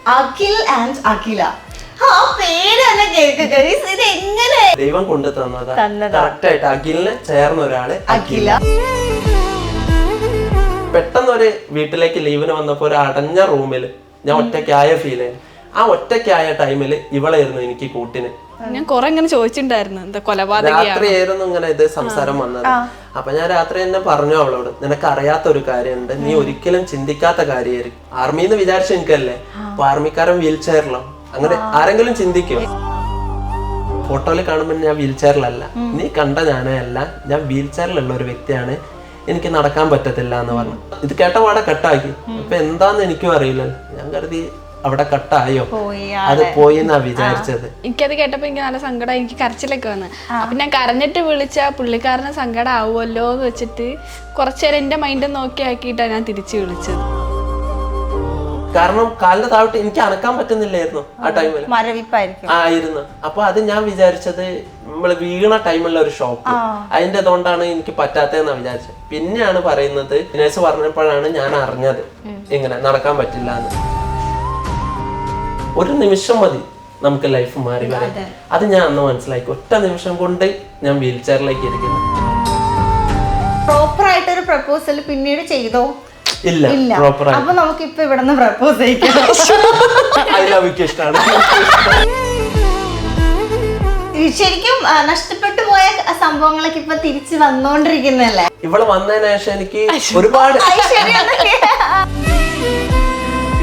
Akhil and അഖില. ആ പേര് തന്നെ കേൾക്കുക, ഇത് എങ്ങനെ ദൈവം കൊണ്ടു തന്നതാ. കറക്റ്റ് ആയിട്ട് അഖിലിന് ചേർന്ന ഒരാള് അഖില. പെട്ടെന്ന് ഒരു വീട്ടിലേക്ക് ലീവിന് വന്നപ്പോ ഒരു അടഞ്ഞ റൂമിൽ ഞാൻ ഒറ്റയ്ക്കായ ഫീൽ ആയി. ആ ഒറ്റയ്ക്കായ ടൈമില് ഇവളായിരുന്നു എനിക്ക് കൂട്ടിന്. ഞാൻ കൊറേ ഇങ്ങനെ ചോദിച്ചിട്ടുണ്ടായിരുന്നു, എന്താ കൊലപാതകയാണ്. രാത്രിയായിരുന്നു ഇങ്ങനെ ഇത് സംസാരം വന്നത്. അപ്പൊ ഞാൻ രാത്രി തന്നെ പറഞ്ഞു അവളോട്, നിനക്ക് അറിയാത്ത ഒരു കാര്യമുണ്ട്, നീ ഒരിക്കലും ചിന്തിക്കാത്ത കാര്യമായിരിക്കും. ആർമിന്ന് വിചാരിച്ച എനിക്കല്ലേ, അപ്പൊ ആർമിക്കാരൻ വീൽ ചെയറിലോ അങ്ങനെ ആരെങ്കിലും ചിന്തിക്കും? ഫോട്ടോയിൽ കാണുമ്പോൾ ഞാൻ വീൽ ചെയറിലല്ല, നീ കണ്ട ഞാനേ അല്ല, ഞാൻ വീൽ ചെയറിലുള്ള ഒരു വ്യക്തിയാണ്, എനിക്ക് നടക്കാൻ പറ്റത്തില്ല എന്ന് പറഞ്ഞു. ഇത് കേട്ട പാടെ കട്ടാക്കി. അപ്പൊ എന്താന്ന് എനിക്കും അറിയില്ലല്ലോ. ഞാൻ കരുതി അവിടെ കട്ടായോ, അത് പോയി എന്നാ വിചാരിച്ചത്. എനിക്കത് കേട്ടപ്പോ എനിക്ക് നല്ല സങ്കടം, എനിക്ക് കരച്ചിലൊക്കെ വന്ന്. അപ്പൊ ഞാൻ കരഞ്ഞിട്ട് വിളിച്ച പുള്ളിക്കാരന് സങ്കടം ആവുമല്ലോ എന്ന് വെച്ചിട്ട് കുറച്ചേരം എന്റെ മൈൻഡ് നോക്കി ആക്കിയിട്ടാണ് ഞാൻ തിരിച്ചു വിളിച്ചത്. കാരണം കാലിന്റെ താഴോട്ട് എനിക്ക് അനക്കാൻ പറ്റുന്നില്ലായിരുന്നു ആ ടൈമിൽ, ആയിരുന്നു. അപ്പൊ അത് ഞാൻ വിചാരിച്ചത് നമ്മള് വീണ ടൈമുള്ള ഒരു ഷോക്ക്, അതിന്റെ അതുകൊണ്ടാണ് എനിക്ക് പറ്റാത്തതെന്നാ വിചാരിച്ചത്. പിന്നെയാണ് പറയുന്നത്, നേഴ്സ് പറഞ്ഞപ്പോഴാണ് ഞാൻ അറിഞ്ഞത് ഇങ്ങനെ നടക്കാൻ പറ്റില്ല എന്ന്. ഒരു നിമിഷം മതി നമുക്ക് ലൈഫ് മാറി വരാൻ. അത് ഞാൻ അന്ന് മനസ്സിലാക്കി. ഒറ്റ നിമിഷം കൊണ്ട് ഞാൻ വീൽ ചെയറിലേക്ക് ഇരിക്കുന്നു. പ്രോപ്പർ ആയിട്ടൊരു പ്രപ്പോസൽ പിന്നീട് ചെയ്തോ? ഇല്ല. പ്രോപ്പർ ആയി. അപ്പൊ നമുക്ക് ഇപ്പൊ ഇവിടെ നിന്ന് പ്രപ്പോസ് ചെയ്യാം. ഇഷ്ടമാണ്. ശരിക്കും നഷ്ടപ്പെട്ടു പോയ സംഭവങ്ങളൊക്കെ ഇപ്പൊ തിരിച്ചു വന്നോണ്ടിരിക്കുന്നല്ലേ? ഇവള് വന്നതിന് ശേഷം എനിക്ക് ഒരുപാട്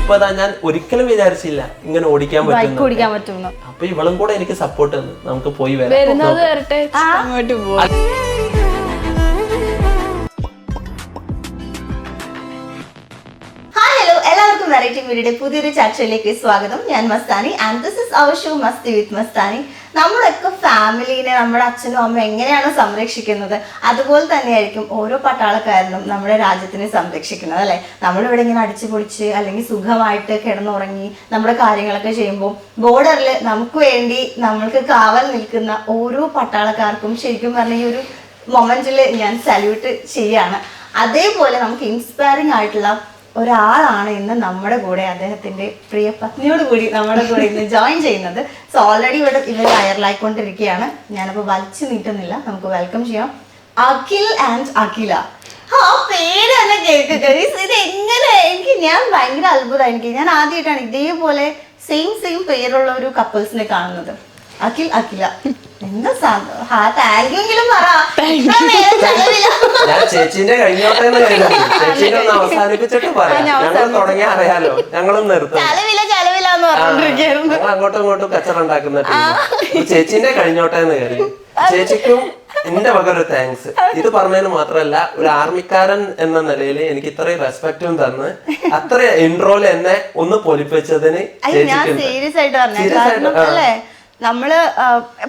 ഇപ്പൊ ഞാൻ ഒരിക്കലും വിചാരിച്ചില്ല ഇങ്ങനെ ഓടിക്കാൻ പറ്റും. അപ്പൊ ഇവളും കൂടെ എനിക്ക് സപ്പോർട്ട് തന്നു, നമുക്ക് പോയി വരുന്നത് വരട്ടെ, അങ്ങോട്ട് പോവാം. എല്ലാവർക്കും വെറൈറ്റി മീഡിയയുടെ പുതിയൊരു ചർച്ചയിലേക്ക് സ്വാഗതം. ഞാൻ Mastani and this is our show Masti with Mastani. നമ്മളൊക്കെ ഫാമിലിനെ നമ്മുടെ അച്ഛനും അമ്മയും എങ്ങനെയാണോ സംരക്ഷിക്കുന്നത്, അതുപോലെ തന്നെയായിരിക്കും ഓരോ പട്ടാളക്കാരനും നമ്മുടെ രാജ്യത്തിനെ സംരക്ഷിക്കുന്നത്, അല്ലെ? നമ്മളിവിടെ ഇങ്ങനെ അടിച്ചു പൊളിച്ച് അല്ലെങ്കിൽ സുഖമായിട്ട് കിടന്നുറങ്ങി നമ്മുടെ കാര്യങ്ങളൊക്കെ ചെയ്യുമ്പോൾ ബോർഡറിൽ നമുക്ക് വേണ്ടി നമ്മൾക്ക് കാവൽ നിൽക്കുന്ന ഓരോ പട്ടാളക്കാർക്കും ശരിക്കും പറഞ്ഞ ഈ ഒരു മൊമെന്റിൽ ഞാൻ സല്യൂട്ട് ചെയ്യാണ്. അതേപോലെ നമുക്ക് ഇൻസ്പയറിംഗ് ആയിട്ടുള്ള ഒരാളാണ് ഇന്ന് നമ്മുടെ കൂടെ, അദ്ദേഹത്തിന്റെ പ്രിയ പത്നിയോട് കൂടി നമ്മുടെ കൂടെ ഇന്ന് ജോയിൻ ചെയ്യുന്നത്. സോ ഓൾറെഡി ഇവർ വൈറലായിക്കൊണ്ടിരിക്കുകയാണ്. ഞാനപ്പോൾ വലിച്ചു നീട്ടുന്നില്ല, നമുക്ക് വെൽക്കം ചെയ്യാം അഖിൽ ആൻഡ് അഖില. ആ പേര് തന്നെ കേൾക്കുക, ഇത് എങ്ങനെ ഞാൻ ഭയങ്കര അത്ഭുതമായി. ഞാൻ ആദ്യമായിട്ടാണ് ഇതേപോലെ സെയിം പേരുള്ള ഒരു കപ്പിൾസിനെ കാണുന്നത്. അഖിൽ അഖില, എന്താ ഞാൻ ചേച്ചിന്റെ കഴിഞ്ഞോട്ടെ ചേച്ചിനെ ഒന്ന് അവസാനിപ്പിച്ചിട്ട് പറയാം. ഞങ്ങൾ തുടങ്ങിയ അറിയാലോ, ഞങ്ങളും നിർത്തും. ഞങ്ങൾ അങ്ങോട്ടും ഇങ്ങോട്ടും കച്ചറ ഉണ്ടാക്കുന്ന ചേച്ചിന്റെ കഴിഞ്ഞോട്ടെ എന്ന് കരുതി. ചേച്ചിക്കും എന്റെ വക ഒരു താങ്ക്സ്. ഇത് പറഞ്ഞതിന് മാത്രമല്ല, ഒരു ആർമിക്കാരൻ എന്ന നിലയിൽ എനിക്ക് ഇത്രയും റെസ്പെക്റ്റും തന്ന് അത്ര ഇൻട്രോയിൽ എന്നെ ഒന്ന് പൊലിപ്പിച്ചതിന്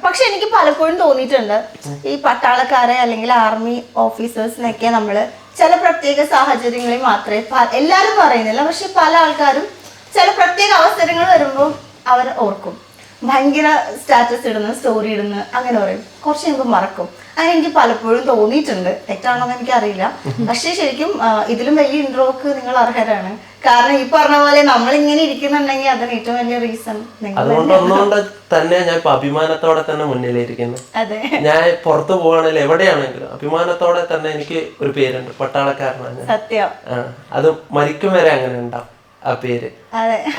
പക്ഷെ എനിക്ക് പലപ്പോഴും തോന്നിയിട്ടുണ്ട്, ഈ പട്ടാളക്കാരെ അല്ലെങ്കിൽ ആർമി ഓഫീസേഴ്സിനൊക്കെ നമ്മള് ചില പ്രത്യേക സാഹചര്യങ്ങളിൽ മാത്രമേ, എല്ലാരും പറയുന്നില്ല, പക്ഷെ പല ആൾക്കാരും ചില പ്രത്യേക അവസരങ്ങൾ വരുമ്പോൾ അവർ ഓർക്കും, ഭയങ്കര സ്റ്റാറ്റസ് ഇടുന്നു, സ്റ്റോറി ഇടുന്നു, അങ്ങനെ പറയും, കുറച്ച് കഴിയുമ്പോൾ മറക്കും. അങ്ങനെ എനിക്ക് പലപ്പോഴും തോന്നിയിട്ടുണ്ട്. തെറ്റാണോന്ന് എനിക്കറിയില്ല. പക്ഷെ ശരിക്കും ഇതിലും വലിയ ഇൻട്രോക്ക് നിങ്ങൾ അർഹരാണ്. കാരണം ഈ പറഞ്ഞ പോലെ നമ്മളിങ്ങനെ ഇരിക്കുന്നുണ്ടെങ്കിൽ അതിന് ഏറ്റവും വലിയ റീസൺ അതുകൊണ്ട് തന്നെ ഞാൻ ഇപ്പൊ അഭിമാനത്തോടെ തന്നെ മുന്നിലിരിക്കുന്നു. ഞാൻ പുറത്തു പോവാണെങ്കിലും എവിടെയാണെങ്കിലും അഭിമാനത്തോടെ തന്നെ എനിക്ക് ഒരു പേരുണ്ട്, പട്ടാളക്കാരനാണ്. സത്യം. അത് മരിക്കും വരെ അങ്ങനെ ഉണ്ടാവും ആ പേര്.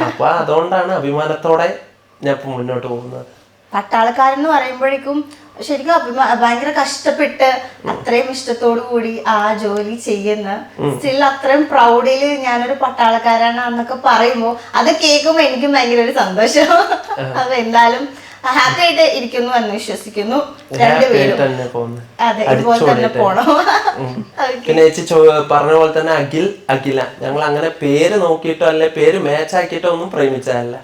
അപ്പൊ അതുകൊണ്ടാണ് അഭിമാനത്തോടെ ഞാൻ ഇപ്പൊ മുന്നോട്ട് പോകുന്നത്. പട്ടാളക്കാരൻ എന്ന് പറയുമ്പോഴേക്കും ശരിക്കും ഭയങ്കര കഷ്ടപ്പെട്ട് അത്രയും ഇഷ്ടത്തോടു കൂടി ആ ജോലി ചെയ്യുന്ന, സ്റ്റിൽ അത്രയും പ്രൗഡില് ഞാനൊരു പട്ടാളക്കാരനാന്നൊക്കെ പറയുമ്പോ അത് കേൾക്കുമ്പോ എനിക്കും ഭയങ്കര ഒരു സന്തോഷം. അപ്പൊ എന്തായാലും ഹാപ്പി ആയിട്ട് ഇരിക്കുന്നു എന്ന് വിശ്വസിക്കുന്നു രണ്ടുപേരും. അതെ, ഇതുപോലെ തന്നെ പോണം. പിന്നെ ചേച്ചി പറഞ്ഞ പോലെ തന്നെ അഖിൽ അഖില, ഞങ്ങൾ അങ്ങനെ പേര് നോക്കിയിട്ടോ അല്ലെ പേര് മാച്ച് ആക്കിയിട്ടോ ഒന്നും പ്രേമിച്ചതല്ല.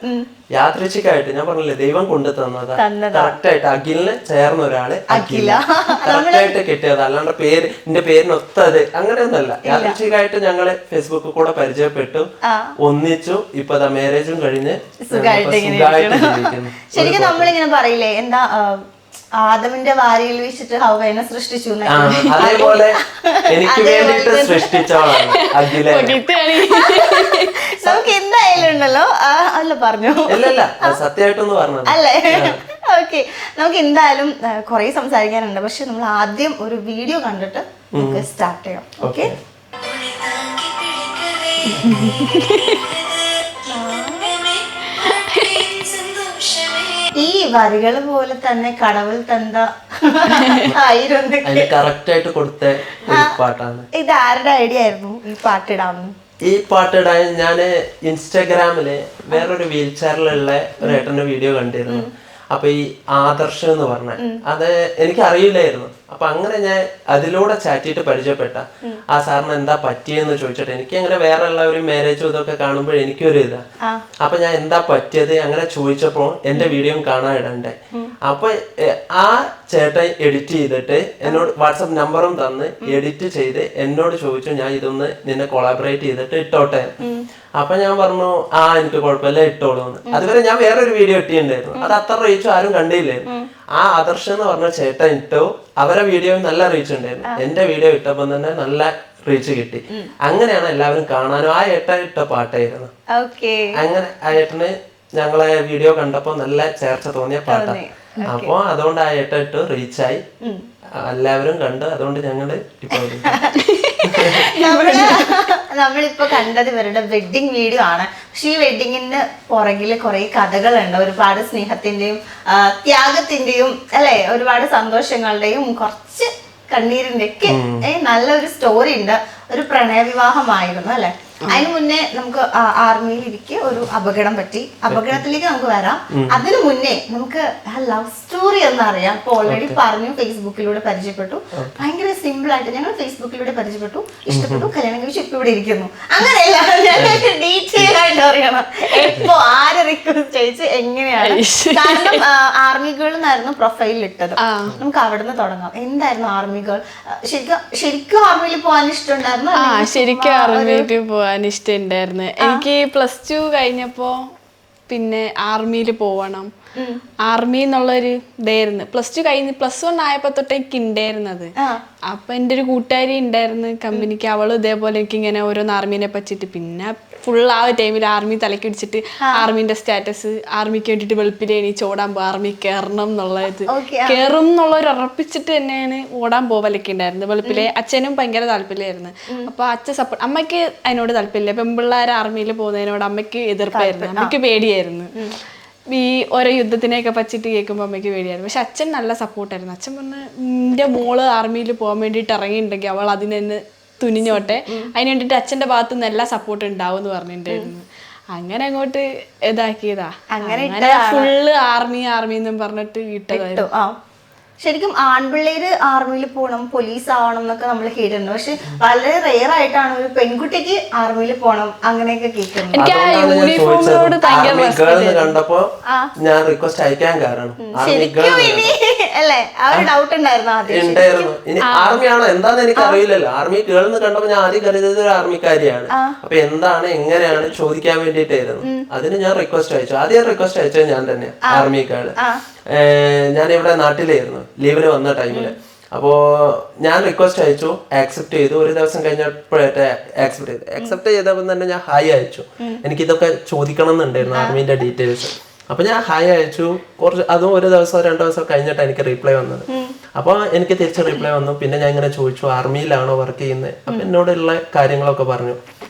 യാദൃച്ഛികമായിട്ട് ഞാൻ പറഞ്ഞില്ലേ, ദൈവം കൊണ്ടു തന്നതാ. കറക്റ്റ് ആയിട്ട് അഖിലിന് ചേർന്ന ഒരാള് അഖില കറക്റ്റ് ആയിട്ട് കിട്ടിയത്, അല്ലാണ്ട് പേര് എന്റെ പേരിനൊത്തത് അങ്ങനെയൊന്നുമല്ല. യാദൃച്ഛികമായിട്ട് ഞങ്ങള് ഫേസ്ബുക്കിൽ കൂടെ പരിചയപ്പെട്ടു, ഒന്നിച്ചു, ഇപ്പൊ മാരേജും കഴിഞ്ഞ് സുഖമായിട്ട് ജീവിക്കുന്നു. ശരിക്കും നമ്മളിങ്ങനെ പറയില്ലേ, എന്താ ആദമിന്റെ വാരിയിൽ വെച്ചിട്ട് ഹവ്വനെ സൃഷ്ടിച്ചു ആ, അതേപോലെ എനിക്ക് വേണ്ടിട്ട് സൃഷ്ടിച്ചോളാണ് അഖില. നമുക്ക് എന്തായാലും ഉണ്ടല്ലോ അല്ല പറഞ്ഞു ഇല്ലല്ല സത്യമായിട്ടൊന്ന് പറഞ്ഞത് അല്ലേ? ഓക്കെ, നമുക്ക് എന്തായാലും കുറെ സംസാരിക്കാനുണ്ട്. പക്ഷെ നമ്മൾ ആദ്യം ഒരു വീഡിയോ കണ്ടിട്ട് നമുക്ക് സ്റ്റാർട്ട് ചെയ്യാം. ഓക്കെ, ഈ വരികൾ പോലെ തന്നെ കടവുൾ തന്ത ആയിരുന്നു. കറക്റ്റ് ആയിട്ട് കൊടുത്ത ഒരു പാട്ടാണ്. ഇത് ആരുടെ ഐഡിയ ആയിരുന്നു ഈ പാട്ടിടാന്ന്? ഈ പാട്ടിടാൻ ഞാന് ഇൻസ്റ്റാഗ്രാമില് വേറൊരു വീൽ ചെയറിലുള്ള ഒരു ഏട്ടന്റെ വീഡിയോ കണ്ടിരുന്നു. അപ്പൊ ഈ ആദർശം എന്ന് പറഞ്ഞ അത് എനിക്ക് അറിയില്ലായിരുന്നു. അപ്പൊ അങ്ങനെ ഞാൻ അതിലൂടെ ചാറ്റ് ചെയ്തിട്ട് പരിചയപ്പെട്ട ആ സാറിന് എന്താ പറ്റിയെന്ന് ചോദിച്ചിട്ട് എനിക്ക് അങ്ങനെ വേറെ ഉള്ള ഒരു മാരേജും ഇതൊക്കെ കാണുമ്പോൾ എനിക്കൊരു ഇതാ. അപ്പൊ ഞാൻ എന്താ പറ്റിയത് അങ്ങനെ ചോദിച്ചപ്പോ എന്റെ വീഡിയോ കാണാൻ ഇടണ്ടേ. അപ്പൊ ആ ചേട്ടൻ എഡിറ്റ് ചെയ്തിട്ട് എന്നോട് വാട്സപ്പ് നമ്പറും തന്ന് എഡിറ്റ് ചെയ്ത് എന്നോട് ചോദിച്ചു ഞാൻ ഇതൊന്ന് നിന്നെ കൊളാബറേറ്റ് ചെയ്തിട്ട് ഇട്ടോട്ടെ. അപ്പൊ ഞാൻ പറഞ്ഞു ആ എനിക്ക് കുഴപ്പമില്ല ഇട്ടോളൂ എന്ന്. അതുവരെ ഞാൻ വേറൊരു വീഡിയോ ഇട്ടിട്ടുണ്ടായിരുന്നു, അത് അത്ര റീച്ചും ആരും കണ്ടില്ലായിരുന്നു. ആ ആദർശം എന്ന് പറഞ്ഞ ചേട്ടൻ ഇട്ടു, അവരെ വീഡിയോ നല്ല റീച്ച് ഉണ്ടായിരുന്നു. എന്റെ വീഡിയോ ഇട്ടപ്പോ തന്നെ നല്ല റീച്ച് കിട്ടി. അങ്ങനെയാണ് എല്ലാവരും കാണാനും ആ ഏട്ടൻ ഇട്ട പാട്ടായിരുന്നു. അങ്ങനെ ആ ഏട്ടന് ഞങ്ങളെ വീഡിയോ കണ്ടപ്പോ നല്ല ചേർച്ച തോന്നിയ പാട്ടാണ്. അപ്പൊ അതുകൊണ്ട് ആ ഏട്ടൻ ഇട്ട് റീച്ചായി, എല്ലാവരും കണ്ട്. അതുകൊണ്ട് ഞങ്ങള് ഇപ്പൊ നമ്മളിപ്പോ കണ്ടത് ഇവരുടെ വെഡിങ് വീഡിയോ ആണ്. പക്ഷെ ഈ വെഡിങ്ങിന് പുറകില് കുറെ കഥകളുണ്ട്, ഒരുപാട് സ്നേഹത്തിന്റെയും ത്യാഗത്തിന്റെയും അല്ലെ, ഒരുപാട് സന്തോഷങ്ങളുടെയും കുറച്ച് കണ്ണീരിന്റെ ഒക്കെ നല്ലൊരു സ്റ്റോറി ഉണ്ട്. ഒരു പ്രണയവിവാഹമായിരുന്നു അല്ലെ. അതിനു മുന്നേ നമുക്ക് ആർമിയിൽ ഇരിക്കെ ഒരു അപകടം പറ്റി. അപകടത്തിലേക്ക് നമുക്ക് വരാം. അതിനു മുന്നേ നമുക്ക് ലവ് സ്റ്റോറി എന്നറിയാം. ഇപ്പൊ ഓൾറെഡി പറഞ്ഞു, ഫേസ്ബുക്കിലൂടെ പരിചയപ്പെട്ടു. ഭയങ്കര സിമ്പിൾ ആയിട്ട് ഞങ്ങൾ ഫേസ്ബുക്കിലൂടെ പരിചയപ്പെട്ടു, ഇഷ്ടപ്പെട്ടു, കല്യാണം കഴിച്ചു, ഇപ്പൊ ഇവിടെ ഇരിക്കുന്നു. അങ്ങനെയല്ല, ഞങ്ങൾക്ക് ഡീറ്റെയിൽ ആയിട്ട് അറിയണം എപ്പോ ആരെ റിക്വസ്റ്റ് ചെയ്ത് എങ്ങനെയാണ്. കാരണം ആർമി ഗേൾ എന്നായിരുന്നു പ്രൊഫൈലിൽ ഇട്ടത്. നമുക്ക് അവിടുന്ന് തുടങ്ങാം. എന്തായിരുന്നു ആർമി ഗേൾ? ശരിക്കും ആർമിയിൽ പോകാൻ ഇഷ്ടമുണ്ടായിരുന്നു? ശരിക്കും ആർമിയിൽ പോവാൻ ഇഷ്ടമുണ്ടായിരുന്നു. എനിക്ക് +2 കഴിഞ്ഞപ്പോ പിന്നെ ആർമിയിൽ പോവണം, ആർമി എന്നുള്ളൊരു ഇതായിരുന്നു. +2 കഴിഞ്ഞ് +1 ആയപ്പോ തൊട്ട് എനിക്ക് ഉണ്ടായിരുന്നത്. അപ്പൊ എൻ്റെ ഒരു കൂട്ടുകാരി ഉണ്ടായിരുന്നു കമ്പനിക്ക്, അവളും ഇതേപോലെ എനിക്ക് ഇങ്ങനെ ഓരോന്ന് ആർമീനെ പറ്റിയിട്ട്. പിന്നെ ഫുൾ ആ ടൈമിൽ ആർമി തലക്ക് പിടിച്ചിട്ട് ആർമിന്റെ സ്റ്റാറ്റസ്, ആർമിക്ക് വേണ്ടിട്ട് വെളുപ്പിൽ എണീച്ച് ഓടാൻ പോകും, ആർമി കയറണം എന്നുള്ളത്, കയറും എന്നുള്ളൊരു ഉറപ്പിച്ചിട്ട് തന്നെയാണ് ഓടാൻ പോവലൊക്കെ ഉണ്ടായിരുന്നത്. വെളുപ്പിലെ അച്ഛനും ഭയങ്കര താല്പര്യമായിരുന്നു. അപ്പൊ അച്ഛൻ സപ്പോർട്ട്, അമ്മയ്ക്ക് അതിനോട് താല്പര്യമില്ല. പെൺപിള്ളേർ ആർമിയിൽ പോകുന്നതിനോട് അമ്മയ്ക്ക് എതിർപ്പായിരുന്നു, അമ്മയ്ക്ക് പേടിയായിരുന്നു. ഈ ഓരോ യുദ്ധത്തിനെയൊക്കെ പറ്റിയിട്ട് കേൾക്കുമ്പോൾ അമ്മയ്ക്ക് പേടിയായിരുന്നു. പക്ഷെ അച്ഛൻ നല്ല സപ്പോർട്ടായിരുന്നു. അച്ഛൻ പറഞ്ഞ് എൻ്റെ മോള് ആർമിയിൽ പോകാൻ വേണ്ടിയിട്ട് ഇറങ്ങിയിട്ടുണ്ടെങ്കിൽ അവൾ അതിനെ തുനിഞ്ഞോട്ടെ, അതിന് വേണ്ടിയിട്ട് അച്ഛൻ്റെ ഭാഗത്തു നിന്ന് എല്ലാ സപ്പോർട്ട് ഉണ്ടാവും എന്ന് പറഞ്ഞിട്ടുണ്ടായിരുന്നു. അങ്ങനെ അങ്ങോട്ട് ഇതാക്കിയതാ. അങ്ങനെ ഫുള്ള് ആർമി എന്നും പറഞ്ഞിട്ട് ഇട്ടതായിരുന്നു. ശരിക്കും ആൺപിള്ളേര് ആർമിയിൽ പോകണം, പോലീസ് ആവണം എന്നൊക്കെ നമ്മൾ കേട്ടിട്ടുണ്ട്. പക്ഷെ വളരെ റെയർ ആയിട്ടാണ് ഒരു പെൺകുട്ടിക്ക് ആർമിയിൽ പോകണം അങ്ങനെയൊക്കെ കേൾക്കുന്നത്. കണ്ടപ്പോ ഞാൻ റിക്വസ്റ്റ് അയക്കാൻ കാരണം അല്ലേ, ആ ഒരു ഡൗട്ട് ഉണ്ടായിരുന്നു ആദ്യം. ഇനി ആർമിയാണോ എന്താന്ന് എനിക്ക് അറിയില്ലല്ലോ. ആർമി കേൾന്ന് കണ്ടപ്പോ ഞാൻ ആദ്യം കരുതിയത് ഒരു ആർമിക്കാരിയാണ്. അപ്പൊ എന്താണ് എങ്ങനെയാണ് ചോദിക്കാൻ വേണ്ടിട്ടായിരുന്നു. അതിന് ഞാൻ റിക്വസ്റ്റ് അയച്ചു. ആദ്യം റിക്വസ്റ്റ് അയച്ചത് ഞാൻ തന്നെ ആർമിക്കാര്. ഞാൻ ഇവിടെ നാട്ടിലായിരുന്നു ലീവിന് വന്ന ടൈമില്. അപ്പോ ഞാൻ റിക്വസ്റ്റ് അയച്ചു, ആക്സെപ്റ്റ് ചെയ്തു. ഒരു ദിവസം കഴിഞ്ഞപ്പോഴത്തെ ആക്സെപ്റ്റ് ചെയ്തപ്പോൾ തന്നെ ഞാൻ ഹായ് അയച്ചു. എനിക്ക് ഇതൊക്കെ ചോദിക്കണം എന്നുണ്ടായിരുന്നു ആർമിന്റെ ഡീറ്റെയിൽസ്. അപ്പൊ ഞാൻ ഹായ് അയച്ചു. അതും ഒരു ദിവസമോ 2 ദിവസമോ കഴിഞ്ഞിട്ട് എനിക്ക് റീപ്ലൈ വന്നത്. അപ്പൊ എനിക്ക് തിരിച്ച് റീപ്ലൈ വന്നു. പിന്നെ ഞാൻ ഇങ്ങനെ ചോദിച്ചു ആർമിയിലാണോ വർക്ക് ചെയ്യുന്നത്. അപ്പൊ എന്നോടുള്ള കാര്യങ്ങളൊക്കെ പറഞ്ഞു.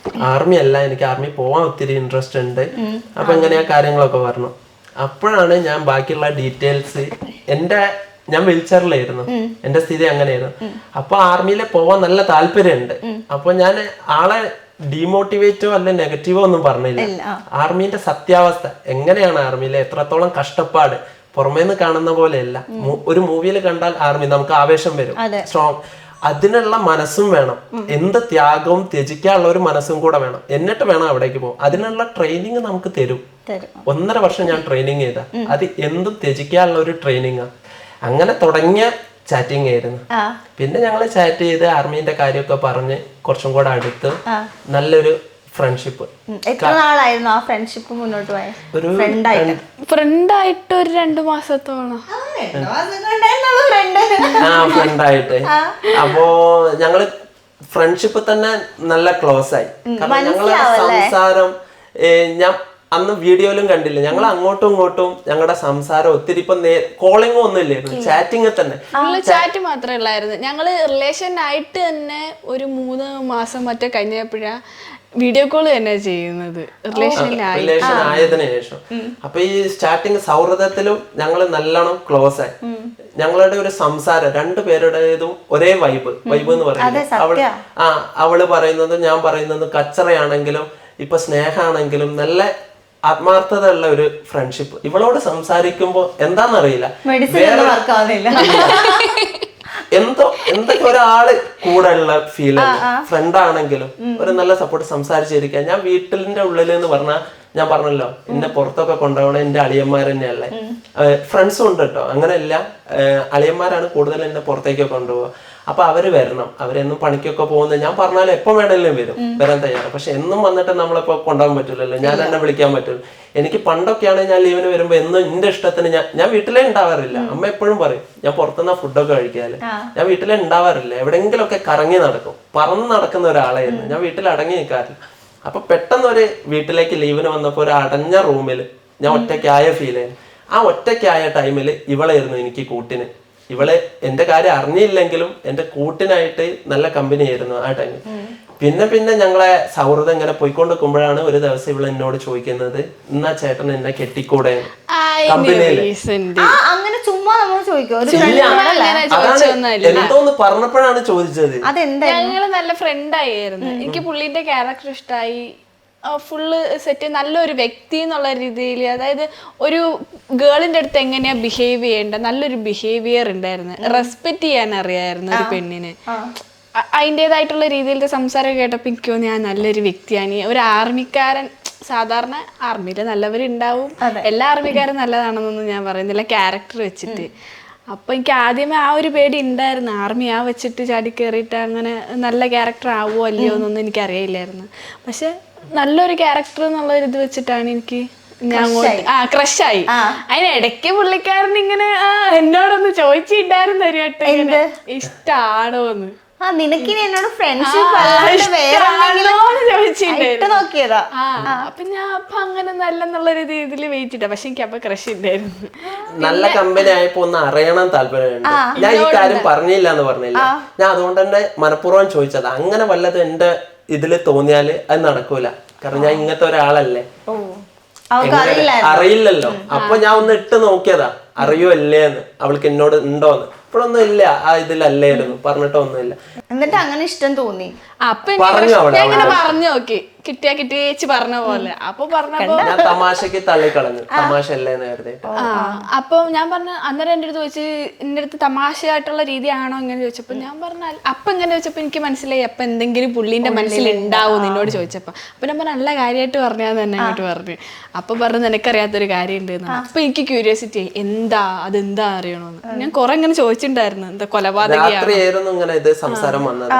ആർമി അല്ല, എനിക്ക് ആർമി പോവാൻ ഒത്തിരി ഇൻട്രസ്റ്റ് ഉണ്ട്. അപ്പൊ ഇങ്ങനെ ആ കാര്യങ്ങളൊക്കെ പറഞ്ഞു. അപ്പോഴാണ് ഞാൻ ബാക്കിയുള്ള ഡീറ്റെയിൽസ്, ഞാൻ വീൽചെയറിലായിരുന്നു, എന്റെ സ്ഥിതി അങ്ങനെയായിരുന്നു. അപ്പൊ ആർമിയിൽ പോവാൻ നല്ല താല്പര്യമുണ്ട്. അപ്പൊ ഞാൻ ആളെ ഡീമോട്ടിവേറ്റോ അല്ല നെഗറ്റീവോ ഒന്നും പറഞ്ഞില്ല. ആർമീന്റെ സത്യാവസ്ഥ എങ്ങനെയാണ്, ആർമിയിലെ എത്രത്തോളം കഷ്ടപ്പാട് പുറമേന്ന് കാണുന്ന പോലെയല്ല. ഒരു മൂവിയിൽ കണ്ടാൽ ആർമി നമുക്ക് ആവേശം വരും, സ്ട്രോങ്. അതിനുള്ള മനസ്സും വേണം, എന്ത് ത്യാഗവും ത്യജിക്കാനുള്ള ഒരു മനസ്സും കൂടെ വേണം. എന്നിട്ട് വേണം അവിടേക്ക് പോകും. അതിനുള്ള ട്രെയിനിങ് നമുക്ക് തരും. 1.5 വർഷം ഞാൻ ട്രെയിനിങ് ചെയ്ത, അത് എന്തും ത്യജിക്കാനുള്ള ഒരു ട്രെയിനിങ്. അങ്ങനെ തുടങ്ങിയ ചാറ്റിംഗ് ആയിരുന്നു. പിന്നെ ഞങ്ങള് ചാറ്റ് ചെയ്ത് ആർമീന്റെ കാര്യമൊക്കെ പറഞ്ഞ് കുറച്ചും കൂടെ അടുത്ത് നല്ലൊരു ഫ്രണ്ട്ഷിപ്പ്. എത്ര നാളായിരുന്നു ആ ഫ്രണ്ട്ഷിപ്പ് മുന്നോട്ട് പോയത്? ഫ്രണ്ടായിട്ട് ഒരു 2 മാസത്തോളം. ഫ്രണ്ടായിട്ട്. അപ്പോ ഞങ്ങള് ഫ്രണ്ട്ഷിപ്പ് തന്നെ നല്ല ക്ലോസ് ആയി. കാരണം ഞങ്ങളുടെ സംസാരം ഞാൻ അന്ന് വീഡിയോയിലും കണ്ടില്ല, ഞങ്ങൾ അങ്ങോട്ടും ഇങ്ങോട്ടും ഞങ്ങളുടെ സംസാരം ഒത്തിരി ഇപ്പൊ കോളിംഗ് ഒന്നും ഇല്ലായിരുന്നു, ചാറ്റിംഗ് തന്നെ. ചാറ്റ് മാത്രമേ ഉള്ളായിരുന്നു. ഞങ്ങള് റിലേഷൻ ആയിട്ട് തന്നെ ഒരു 3 മാസം മറ്റേ കഴിഞ്ഞപ്പോഴാ വീഡിയോ കോൾ തന്നെ ചെയ്യുന്നത് റിലേഷൻ ആയതിനു ശേഷം. അപ്പൊ ഈ സ്റ്റാർട്ടിങ് സൗഹൃദത്തിലും ഞങ്ങൾ നല്ലോണം ക്ലോസ് ആയി. ഞങ്ങളുടെ ഒരു സംസാരം രണ്ടുപേരുടേതും ഒരേ വൈബ് എന്ന് പറയുന്നത്. അവള് പറയുന്നതും ഞാൻ പറയുന്നതും കച്ചറയാണെങ്കിലും ഇപ്പൊ സ്നേഹമാണെങ്കിലും നല്ല ആത്മാർത്ഥത ഉള്ള ഒരു ഫ്രണ്ട്ഷിപ്പ്. ഇവളോട് സംസാരിക്കുമ്പോ എന്താന്നറിയില്ല, എന്തൊക്കെ ഒരാള് കൂടെ ഉള്ള ഫീൽ. ഫ്രണ്ട് ആണെങ്കിലും ഒരു നല്ല സപ്പോർട്ട് സംസാരിച്ചിരിക്കുക. ഞാൻ വീട്ടിന്റെ ഉള്ളിൽ എന്ന് പറഞ്ഞാൽ ഞാൻ പറഞ്ഞല്ലോ, എന്നെ പുറത്തൊക്കെ കൊണ്ടുപോകണ എന്റെ അളിയന്മാർ തന്നെയല്ലേ. ഫ്രണ്ട്സും ഉണ്ട് കേട്ടോ, അങ്ങനെയല്ല, അളിയന്മാരാണ് കൂടുതൽ എന്നെ പുറത്തേക്കൊക്കെ കൊണ്ടുപോകുക. അപ്പൊ അവര് വരണം, അവരെന്നും പണിക്കൊക്കെ പോകുന്നത് ഞാൻ പറഞ്ഞാലും എപ്പം വേണമെങ്കിലും വരാൻ തയ്യാറാണ്. പക്ഷെ എന്നും വന്നിട്ട് നമ്മളിപ്പോ കൊണ്ടുപോകാൻ പറ്റില്ലല്ലോ, ഞാൻ തന്നെ വിളിക്കാൻ പറ്റുള്ളൂ. എനിക്ക് പണ്ടൊക്കെയാണ് ഞാൻ ലീവിന് വരുമ്പോ എന്നും എന്റെ ഇഷ്ടത്തിന് ഞാൻ വീട്ടിലേ ഉണ്ടാവാറില്ല. അമ്മ എപ്പോഴും പറയും ഞാൻ പുറത്തുനിന്ന് ഫുഡൊക്കെ കഴിക്കാല്, ഞാൻ വീട്ടിലേ ഉണ്ടാവാറില്ല. എവിടെയെങ്കിലുമൊക്കെ കറങ്ങി നടക്കും, പറന്ന് നടക്കുന്ന ഒരാളായിരുന്നു. ഞാൻ വീട്ടിൽ അടങ്ങി നിൽക്കാറില്ല. അപ്പൊ പെട്ടെന്ന് ഒരു വീട്ടിലേക്ക് ലീവിന് വന്നപ്പോ ഒരു അടഞ്ഞ റൂമിൽ ഞാൻ ഒറ്റയ്ക്കായ ഫീൽ ആയിരുന്നു. ആ ഒറ്റയ്ക്കായ ടൈമിൽ ഇവളായിരുന്നു എനിക്ക് കൂട്ടിന്. ഇവളെ എന്റെ കാര്യം അറിഞ്ഞില്ലെങ്കിലും എന്റെ കൂട്ടിനായിട്ട് നല്ല കമ്പനി ആയിരുന്നു ആ ടൈമിൽ. പിന്നെ ഞങ്ങളെ സൗഹൃദം ഇങ്ങനെ പോയിക്കൊണ്ടിരിക്കുമ്പോഴാണ് ഒരു ദിവസം ഇവള് എന്നോട് ചോദിക്കുന്നത്, എന്നാ ചേട്ടൻ എന്നെ കെട്ടിക്കൂടെ കമ്പനിയില്. അങ്ങനെ ചുമ്മാ നമ്മൾ ചോദിക്കോ? എന്തോന്ന് പറഞ്ഞപ്പോഴാണ് ചോദിച്ചത്. ഞങ്ങള് നല്ല ഫ്രണ്ടായിരുന്നു. എനിക്ക് പുള്ളിന്റെ ക്യാരക്ടർ ഇഷ്ടമായി, ഫുള്ള് സെറ്റ്, നല്ലൊരു വ്യക്തി എന്നുള്ള രീതിയിൽ. അതായത് ഒരു ഗേളിന്റെ അടുത്ത് എങ്ങനെയാ ബിഹേവ് ചെയ്യേണ്ട, നല്ലൊരു ബിഹേവിയർ ഉണ്ടായിരുന്നു. റെസ്പെക്ട് ചെയ്യാൻ അറിയായിരുന്നു ഒരു പെണ്ണിനെ. അതിൻ്റെതായിട്ടുള്ള രീതിയിലത്തെ സംസാരം കേട്ടപ്പോൾ എനിക്ക് തോന്നി ഞാൻ നല്ലൊരു വ്യക്തിയാണ്. ഒരു ആർമിക്കാരൻ, സാധാരണ ആർമിയിൽ നല്ലവരുണ്ടാവും, എല്ലാ ആർമിക്കാരും നല്ലതാണെന്നൊന്നും ഞാൻ പറയുന്നില്ല ക്യാരക്ടർ വെച്ചിട്ട്. അപ്പൊ എനിക്ക് ആദ്യമേ ആ ഒരു പേടി ഉണ്ടായിരുന്നു, ആർമി ആ വെച്ചിട്ട് ചാടി കയറിയിട്ട് അങ്ങനെ നല്ല ക്യാരക്ടർ ആവുമോ അല്ലയോ എന്നൊന്നും എനിക്ക് അറിയില്ലായിരുന്നു. പക്ഷെ നല്ലൊരു ക്യാരക്ടർ എന്നുള്ള ഒരു ഇത് വെച്ചിട്ടാണ് എനിക്ക് ഞാൻ ക്രഷായി. അതിനിടയ്ക്ക് പുള്ളിക്കാരൻ ഇങ്ങനെ എന്നോടൊന്ന് ചോദിച്ചിട്ടുണ്ടായിരുന്നു ഒരു വട്ടം, ഇങ്ങനെ ഇഷ്ടാണോന്ന്. നിനക്കിനി എന്നോട് ഫ്രണ്ട്ഷിപ്പ് നോക്കിയതാ. അപ്പൊ ഞാൻ അപ്പൊ അങ്ങനെ നല്ലെന്നുള്ള ഒരു രീതിയിൽ വെയിറ്റ് ഇട്ടാ. പക്ഷെ എനിക്ക് അപ്പൊ ക്രഷ് ഉണ്ടായിരുന്നു. നല്ല കമ്പനി ആയപ്പോ ഒന്ന് അറിയണം താല്പര്യമുണ്ട്. ഞാൻ ഈ കാര്യം പറഞ്ഞില്ല എന്ന് പറഞ്ഞില്ല, ഞാൻ അതുകൊണ്ട് തന്നെ മനഃപൂർവ്വം ചോദിച്ചത്. അങ്ങനെ വല്ലതും എന്റെ ഇതില് തോന്നിയാല് അത് നടക്കൂല. കാരണം ഞാൻ ഇങ്ങനത്തെ ഒരാളല്ലേ, അറിയില്ലല്ലോ. അപ്പൊ ഞാൻ ഒന്ന് ഇട്ട് നോക്കിയതാ, അറിയോ അല്ലേന്ന്, അവൾക്ക് എന്നോട് ഉണ്ടോന്ന്. ഇപ്പോഴൊന്നും ഇല്ല, ആ ഇതിലല്ലായിരുന്നു, പറഞ്ഞിട്ടൊന്നുമില്ല. എന്നിട്ട് അങ്ങനെ ഇഷ്ടം തോന്നി. അപ്പൊ ഞാൻ പറഞ്ഞു നോക്കി, കിട്ടിയേച്ച് പറഞ്ഞ പോലെ. അപ്പൊ പറഞ്ഞപ്പോ ഞാൻ തമാശക്ക് തള്ളിക്കളഞ്ഞു, തമാശ അല്ലേന്ന് കരുതിയിട്ട്. അപ്പൊ ഞാൻ പറഞ്ഞു, അന്നേരം എന്റെ അടുത്ത് ചോദിച്ചു, എന്റെ അടുത്ത് തമാശയായിട്ടുള്ള രീതിയാണോ ഇങ്ങനെ ചോദിച്ചപ്പോ ഞാൻ പറഞ്ഞാൽ, അപ്പൊ ഇങ്ങനെ ചോദിച്ചപ്പോ എനിക്ക് മനസ്സിലായി അപ്പൊ എന്തെങ്കിലും പുള്ളിന്റെ മനസ്സിൽ ഉണ്ടാവും നിന്നോട് ചോദിച്ചപ്പോ. അപ്പൊ ഞാൻ പറഞ്ഞു നല്ല കാര്യമായിട്ട് പറഞ്ഞാന്ന് തന്നെ അങ്ങോട്ട് പറഞ്ഞു. അപ്പൊ പറഞ്ഞു നിനക്കറിയാത്തൊരു കാര്യം ഉണ്ട്. അപ്പൊ എനിക്ക് ക്യൂരിയോസിറ്റി ആയി, അതെന്താ അറിയണോന്ന്. ഞാൻ കുറെ ഇങ്ങനെ ചോദിച്ചിട്ടുണ്ടായിരുന്നു, എന്താ കൊലപാതകമായിരുന്നു ഇങ്ങനെ ഇത് സംസാരം വന്നത്.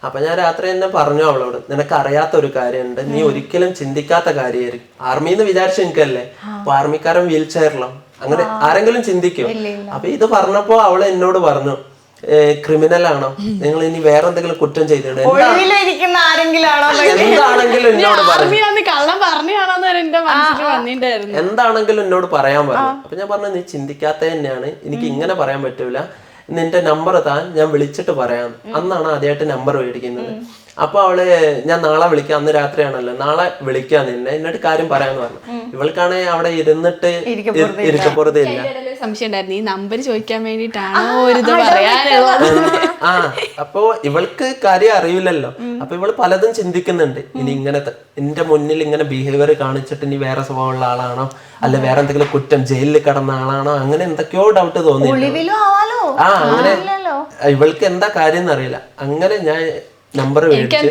അപ്പൊ ഞാൻ രാത്രി തന്നെ പറഞ്ഞു അവളോട്, നിനക്ക് അറിയാത്ത ഒരു കാര്യമുണ്ട്, നീ ഒരിക്കലും ചിന്തിക്കാത്ത കാര്യമായിരിക്കും. ആർമിന്ന് വിചാരിച്ചു നിൽക്കല്ലേ, അപ്പൊ ആർമിക്കാരൻ വീൽ ചെയറിലോ അങ്ങനെ ആരെങ്കിലും ചിന്തിക്കും. അപ്പൊ ഇത് പറഞ്ഞപ്പോ അവള് എന്നോട് പറഞ്ഞു, ക്രിമിനൽ ആണോ, നിങ്ങൾ ഇനി വേറെ എന്തെങ്കിലും കുറ്റം ചെയ്തിട്ടുണ്ട്, എന്താണെങ്കിലും എന്നോട് എന്താണെങ്കിലും എന്നോട് പറയാൻ പറഞ്ഞു. അപ്പൊ ഞാൻ പറഞ്ഞു, നീ ചിന്തിക്കാത്ത തന്നെയാണ്, എനിക്ക് ഇങ്ങനെ പറയാൻ പറ്റൂല, നിന്റെ നമ്പർ താൻ, ഞാൻ വിളിച്ചിട്ട് പറയാം. അന്നാണ് ആദ്യമായിട്ട് നമ്പർ മേടിക്കുന്നത്. അപ്പൊ അവള്, ഞാൻ നാളെ വിളിക്കാം, അന്ന് രാത്രിയാണല്ലോ, നാളെ വിളിക്കാം നിന്നെ, എന്നിട്ട് കാര്യം പറയാന്ന് പറഞ്ഞു. ഇവൾക്കാണെ അവിടെ ഇരുന്നിട്ട് ഇരിക്കപ്പുറത്തില്ല. സംശയം ഉണ്ടായിരുന്നു, ഈ നമ്പർ ചോദിക്കാൻ വേണ്ടിട്ടാണോ ഒരു പറയാനുള്ളത്. അപ്പൊ ഇവൾക്ക് കാര്യം അറിയില്ലല്ലോ. അപ്പൊ ഇവള് പലതും ചിന്തിക്കുന്നുണ്ട്. ഇനി ഇങ്ങനത്തെ എന്റെ മുന്നിൽ ഇങ്ങനെ ബിഹേവിയർ കാണിച്ചിട്ട് ഇനി വേറെ സ്വഭാവമുള്ള ആളാണോ, അല്ല വേറെ എന്തെങ്കിലും കുറ്റം ജയിലിൽ കിടന്ന ആളാണോ, അങ്ങനെ എന്തൊക്കെയോ ഡൗട്ട് തോന്നി. അങ്ങനെ ഇവൾക്ക് എന്താ കാര്യം എന്നറിയില്ല. അങ്ങനെ ഞാൻ നമ്പർ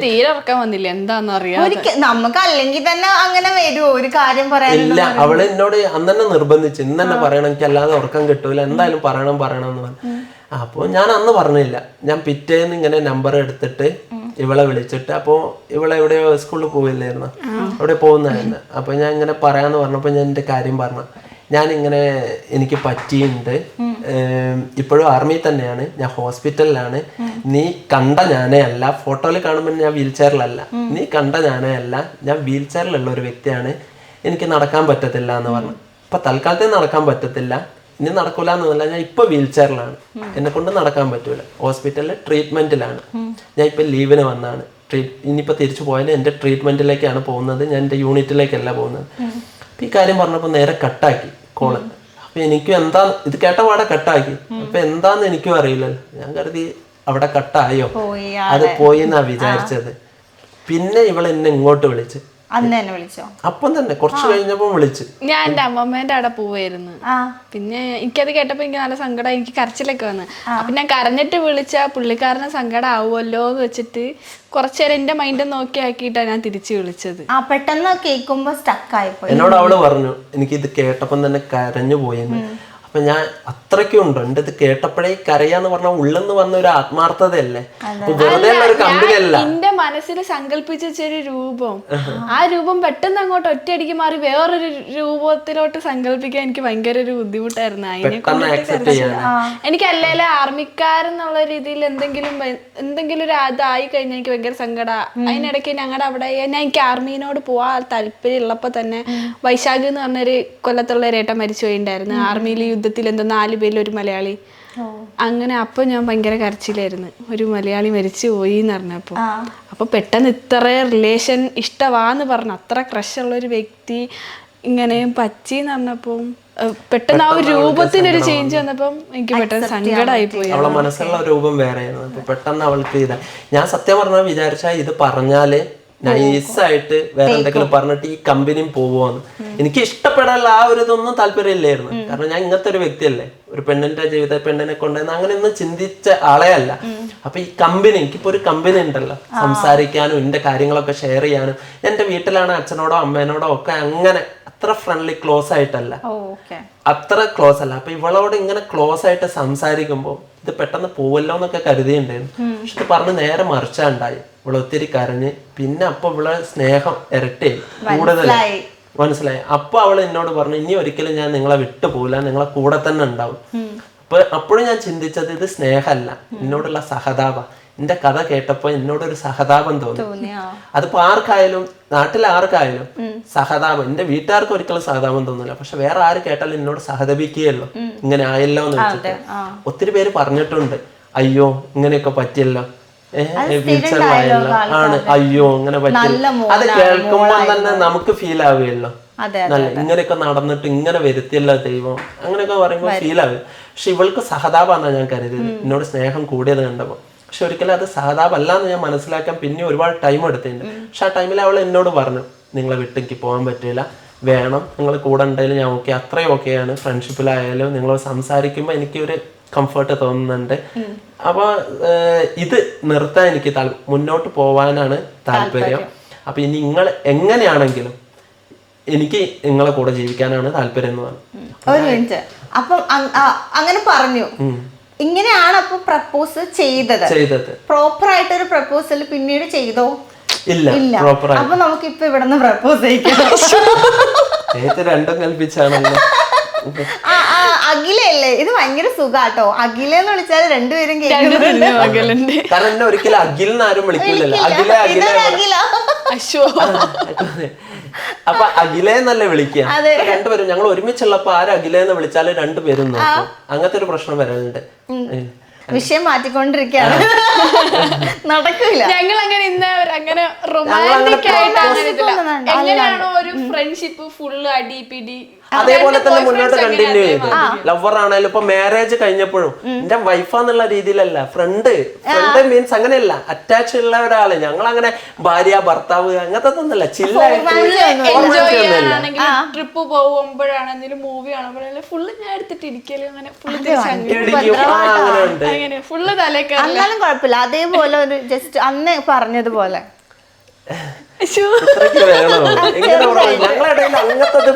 തീരെ ഉറക്കാൻ വന്നില്ല, എന്താന്ന് അറിയാം. നമുക്ക് അല്ലെങ്കിൽ തന്നെ അങ്ങനെ വരുമോ ഒരു കാര്യം പറയാൻ? ഇല്ല, അവള് എന്നോട് അന്ന് തന്നെ നിർബന്ധിച്ചു, ഇന്ന് തന്നെ പറയണം, എനിക്ക് അല്ലാതെ ഉറക്കം കിട്ടൂല, എന്തായാലും പറയണം എന്ന് പറഞ്ഞു. അപ്പൊ ഞാൻ അന്ന് പറഞ്ഞില്ല. ഞാൻ പിറ്റേന്ന് ഇങ്ങനെ നമ്പർ എടുത്തിട്ട് ഇവളെ വിളിച്ചിട്ട്, അപ്പൊ ഇവളെ എവിടെയോ സ്കൂളിൽ പോവില്ലായിരുന്നു, അവിടെ പോകുന്നതായിരുന്നു. അപ്പൊ ഞാൻ ഇങ്ങനെ പറയാന്ന് പറഞ്ഞപ്പോ ഞാൻ എന്റെ കാര്യം പറഞ്ഞു. ഞാനിങ്ങനെ എനിക്ക് പറ്റിയിട്ടുണ്ട്, ഇപ്പോഴും ആർമി തന്നെയാണ്, ഞാൻ ഹോസ്പിറ്റലിലാണ്. നീ കണ്ട ഞാനേ അല്ല, ഫോട്ടോയിൽ കാണുമ്പോൾ ഞാൻ വീൽ ചെയറിലല്ല, നീ കണ്ട ഞാനേ അല്ല, ഞാൻ വീൽ ചെയറിലുള്ള ഒരു വ്യക്തിയാണ്, എനിക്ക് നടക്കാൻ പറ്റത്തില്ല എന്ന് പറഞ്ഞു. ഇപ്പൊ തൽക്കാലത്തേക്ക് നടക്കാൻ പറ്റത്തില്ല, ഇനി നടക്കൂല എന്നല്ല, ഞാൻ ഇപ്പൊ വീൽ ചെയറിലാണ്, എന്നെ കൊണ്ട് നടക്കാൻ പറ്റൂല, ഹോസ്പിറ്റലിൽ ട്രീറ്റ്മെന്റിലാണ്, ഞാൻ ഇപ്പൊ ലീവിന് വന്നാണ്. ഇനിയിപ്പോ തിരിച്ചു പോയാലും എന്റെ ട്രീറ്റ്മെന്റിലേക്കാണ് പോകുന്നത്, ഞാൻ എന്റെ യൂണിറ്റിലേക്കല്ല പോകുന്നത്. അപ്പൊ ഈ കാര്യം പറഞ്ഞപ്പോ നേരെ കട്ടാക്കി കോള്. അപ്പൊ എനിക്കും എന്താ ഇത് കേട്ട പാടെ കട്ടാക്കി. അപ്പൊ എന്താന്ന് എനിക്കും അറിയില്ലല്ലോ, ഞാൻ കരുതി അവിടെ കട്ടായോ, അത് പോയി എന്നാ വിചാരിച്ചത്. പിന്നെ ഇവള് എന്നെ ഇങ്ങോട്ട് വിളിച്ച്, അന്ന് തന്നെ വിളിച്ചോ? അപ്പം തന്നെ കുറച്ച് കഴിഞ്ഞപ്പോ വിളിച്ചു. ഞാൻ എന്റെ അമ്മമ്മേന്റെ അവിടെ പോവായിരുന്നു. പിന്നെ എനിക്കത് കേട്ടപ്പോ എനിക്ക് നല്ല സങ്കടം, എനിക്ക് കരച്ചിലൊക്കെ വന്ന്. അപ്പൊ ഞാൻ കരഞ്ഞിട്ട് വിളിച്ച പുള്ളിക്കാരന് സങ്കടം ആവുമല്ലോ എന്ന് വെച്ചിട്ട് കുറച്ചേരം എന്റെ മൈൻഡ് നോക്കി ആക്കിയിട്ടാണ് ഞാൻ തിരിച്ചു വിളിച്ചത്. പെട്ടെന്ന് കേൾക്കുമ്പോ സ്റ്റക്ക് ആയിപ്പോയി. എന്നോട് അവള് പറഞ്ഞു, എനിക്ക് ഇത് കേട്ടപ്പം തന്നെ കരഞ്ഞു പോയെന്ന്. അപ്പൊ ഞാൻ അത്രയ്ക്കും ഉണ്ടോ എന്റെ ഇത് കേട്ടപ്പോഴേ കരയാന്ന് പറഞ്ഞ ഉള്ളെന്ന് വന്ന ഒരു ആത്മാർത്ഥതയല്ലേ, വെറുതെ ഒരു കമ്പനിയല്ല. എന്റെ മനസ്സിൽ സങ്കല്പിച്ച ഒരു രൂപം, ആ രൂപം പെട്ടെന്ന് അങ്ങോട്ട് ഒറ്റയടിക്ക് മാറി വേറൊരു രൂപത്തിലോട്ട് സങ്കല്പിക്കാൻ എനിക്ക് ഭയങ്കര ഒരു ബുദ്ധിമുട്ടായിരുന്നു. എനിക്ക് അല്ലേലും ആർമിക്കാരെന്നുള്ള രീതിയിൽ എന്തെങ്കിലും ഒരു അതായി കഴിഞ്ഞാൽ എനിക്ക് ഭയങ്കര സങ്കട. അതിനിടയ്ക്ക് ഞങ്ങളുടെ അവിടെ എനിക്ക് ആർമീനോട് പോവാൻ താല്പര്യം ഉള്ളപ്പോ തന്നെ വൈശാഖ് എന്ന് പറഞ്ഞൊരു കൊല്ലത്തുള്ള ഒരു ഏട്ടൻ മരിച്ചു പോയിണ്ടായിരുന്നു ആർമിയിൽ യുദ്ധത്തിൽ. എന്തോ 4 പേരിൽ ഒരു മലയാളി. അങ്ങനെ അപ്പൊ ഞാൻ ഭയങ്കര കരച്ചിലായിരുന്നു, ഒരു മലയാളി മരിച്ചു പോയി എന്ന് പറഞ്ഞപ്പോ. അപ്പൊ പെട്ടെന്ന് ഇത്ര റിലേഷൻ ഇഷ്ടവാന്ന് പറഞ്ഞു, അത്ര ക്രഷ് ഉള്ള ഒരു വ്യക്തി ഇങ്ങനെ പറ്റിന്ന് പറഞ്ഞപ്പോ പെട്ടെന്ന് ആ ഒരു രൂപത്തിനൊരു ചേഞ്ച് വന്നപ്പം എനിക്ക് പെട്ടെന്ന് സങ്കടമായി പോയി. അവളെ മനസ്സുള്ള രൂപം വേറെയായിരുന്നു. അപ്പൊ പെട്ടെന്ന് അവൾക്ക് ഇതാ, ഞാൻ സത്യം പറഞ്ഞാൽ വിചാരിച്ചാ ഇത് പറഞ്ഞാല് നൈസായിട്ട് വേറെ എന്തെങ്കിലും പറഞ്ഞിട്ട് ഈ കമ്പനിയും പോവുമെന്ന്. എനിക്ക് ഇഷ്ടപ്പെടാനുള്ള ആ ഒരു ഇതൊന്നും താല്പര്യമില്ലായിരുന്നു. കാരണം ഞാൻ ഇങ്ങനത്തെ ഒരു വ്യക്തിയല്ലേ, ഒരു പെണ്ണിന്റെ ജീവിത പെണ്ണിനെ കൊണ്ടുവന്ന് അങ്ങനെയൊന്നും ചിന്തിച്ച ആളെ അല്ല. അപ്പൊ ഈ കമ്പനി, എനിക്കിപ്പോ ഒരു കമ്പനി ഉണ്ടല്ലോ, സംസാരിക്കാനും എന്റെ കാര്യങ്ങളൊക്കെ ഷെയർ ചെയ്യാനും. എന്റെ വീട്ടിലാണ് അച്ഛനോടോ അമ്മേനോടോ ഒക്കെ അങ്ങനെ അത്ര ഫ്രണ്ട്ലി ക്ലോസ് ആയിട്ടല്ല, അത്ര ക്ലോസ് അല്ല. അപ്പൊ ഇവളോട് ഇങ്ങനെ ക്ലോസ് ആയിട്ട് സംസാരിക്കുമ്പോ ഇത് പെട്ടെന്ന് പോവല്ലോ എന്നൊക്കെ കരുതിയിട്ടുണ്ടായിരുന്നു. പക്ഷെ ഇത് പറഞ്ഞ് നേരെ മറിച്ചാണ്ടായി. ഇവള് ഒത്തിരി കരഞ്ഞ്, പിന്നെ അപ്പൊ ഇവളെ സ്നേഹം ഇരട്ടി കൂടുതലായി, മനസ്സിലായി. അപ്പൊ അവള് എന്നോട് പറഞ്ഞു, ഇനി ഒരിക്കലും ഞാൻ നിങ്ങളെ വിട്ടു പോവില്ല, നിങ്ങളെ കൂടെ തന്നെ ഉണ്ടാവും. അപ്പൊ അപ്പോഴും ഞാൻ ചിന്തിച്ചത് ഇത് സ്നേഹമല്ല, എന്നോടുള്ള സഹതാപ. എന്റെ കഥ കേട്ടപ്പോ എന്നോടൊരു സഹതാപം തോന്നി. അതിപ്പോ ആർക്കായാലും, നാട്ടിൽ ആർക്കായാലും സഹതാപം. എന്റെ വീട്ടുകാർക്ക് ഒരിക്കലും സഹതാപം തോന്നില്ല, പക്ഷെ വേറെ ആര് കേട്ടാലും എന്നോട് സഹതപിക്കുകയല്ലോ, ഇങ്ങനെ ആയല്ലോ എന്ന് വെച്ചിട്ട്. ഒത്തിരി പേര് പറഞ്ഞിട്ടുണ്ട്, അയ്യോ ഇങ്ങനെയൊക്കെ പറ്റിയല്ലോ, ആണ്, അയ്യോ ഇങ്ങനെ പറ്റില്ല. അത് കേൾക്കുമ്പോൾ തന്നെ നമുക്ക് ഫീൽ ആവുകയല്ലോ, നല്ല ഇങ്ങനെയൊക്കെ നടന്നിട്ട് ഇങ്ങനെ വരുത്തിയല്ലോ ദൈവം, അങ്ങനെയൊക്കെ പറയുമ്പോൾ ഫീൽ ആവുക. പക്ഷെ ഇവൾക്ക് സഹതാപാന്നാ ഞാൻ കരുതിയത്, എന്നോട് സ്നേഹം കൂടിയത് കണ്ടപ്പോ. പക്ഷെ ഒരിക്കലും അത് സഹതാപല്ല എന്ന് ഞാൻ മനസ്സിലാക്കാൻ പിന്നെ ഒരുപാട് ടൈം എടുത്തിട്ടുണ്ട്. പക്ഷെ ആ ടൈമിൽ അവൾ എന്നോട് പറഞ്ഞു, നിങ്ങളെ വിട്ടെനിക്ക് പോകാൻ പറ്റില്ല, വേണം, നിങ്ങൾ കൂടെ ഉണ്ടെങ്കിലും ഞാൻ ഓക്കെ, അത്രയും ഓക്കെയാണ്. ഫ്രണ്ട്ഷിപ്പിലായാലും നിങ്ങൾ സംസാരിക്കുമ്പോൾ എനിക്കൊരു കംഫർട്ട് തോന്നുന്നുണ്ട്. അപ്പൊ ഇത് നിർത്താൻ എനിക്ക് മുന്നോട്ട് പോവാനാണ് താല്പര്യം. അപ്പൊ ഇനി നിങ്ങൾ എങ്ങനെയാണെങ്കിലും എനിക്ക് നിങ്ങളെ കൂടെ ജീവിക്കാനാണ് താല്പര്യം എന്ന് പറഞ്ഞു. ഒരു മിനിറ്റ്, അപ്പം അങ്ങനെ പറഞ്ഞു, ഇങ്ങനെയാണ് അപ്പൊ പ്രപ്പോസ് ചെയ്തത്. പ്രോപ്പർ ആയിട്ട് ഒരു പ്രപ്പോസൽ പിന്നീട് ചെയ്തോ? ഇല്ല. അപ്പൊ നമുക്ക് ഇപ്പൊ ഇവിടുന്ന് പ്രപ്പോസ് ചെയ്യിക്കാം. രണ്ടും കൽപ്പിച്ചാണല്ലോ. അഖിലല്ലേ, ഇത് ഭയങ്കര സുഖാട്ടോ. അഖിലെന്ന് വിളിച്ചാൽ രണ്ടുപേരും കാരണം എന്നെ ഒരിക്കലും അഖിലിന് ആരും വിളിക്കില്ലല്ലോ, അപ്പൊ അഖിലെന്നല്ലേ വിളിക്കുക രണ്ടുപേരും. ഞങ്ങൾ ഒരുമിച്ചുള്ളപ്പോ ആരും അഖിലെന്ന് വിളിച്ചാല് രണ്ടുപേരും നോക്കും. അങ്ങനത്തെ ഒരു പ്രശ്നം വരാനുണ്ട്. വിഷയം മാറ്റിക്കൊണ്ടിരിക്കുകയാണ്, നടക്കില്ല. ഞങ്ങൾ അങ്ങനെ അങ്ങനെ റൊമാൻറ്റിക് ആയിട്ട് എങ്ങനെയാണോ ഒരു ഫ്രണ്ട്ഷിപ്പ് ഫുള്ള് അടിപിടി അതേപോലെ തന്നെ മുന്നോട്ട് കണ്ടിന്യൂ ചെയ്തു. ലവർ ആണേലും ഇപ്പൊ മാരേജ് കഴിഞ്ഞപ്പോഴും എന്റെ വൈഫാന്നുള്ള രീതിയിലല്ല, ഫ്രണ്ട് മീൻസ് അങ്ങനെയല്ല, അറ്റാച്ച് ഉള്ള ഒരാള്. ഞങ്ങൾ അങ്ങനെ ഭാര്യ ഭർത്താവ് അങ്ങനത്തെ ഒന്നല്ല, ട്രിപ്പ് പോകുമ്പോഴാണെങ്കിലും മൂവി കാണുമ്പോഴാണെങ്കിലും ഫുള്ള് ഞാൻ എടുത്തിട്ട് ഇരിക്കലും അങ്ങനെ ഫുള്ള് തലേക്ക്. എന്നാലും കുഴപ്പമില്ല, അതേപോലെ ഒരു ജസ്റ്റ് അന്ന് പറഞ്ഞതുപോലെ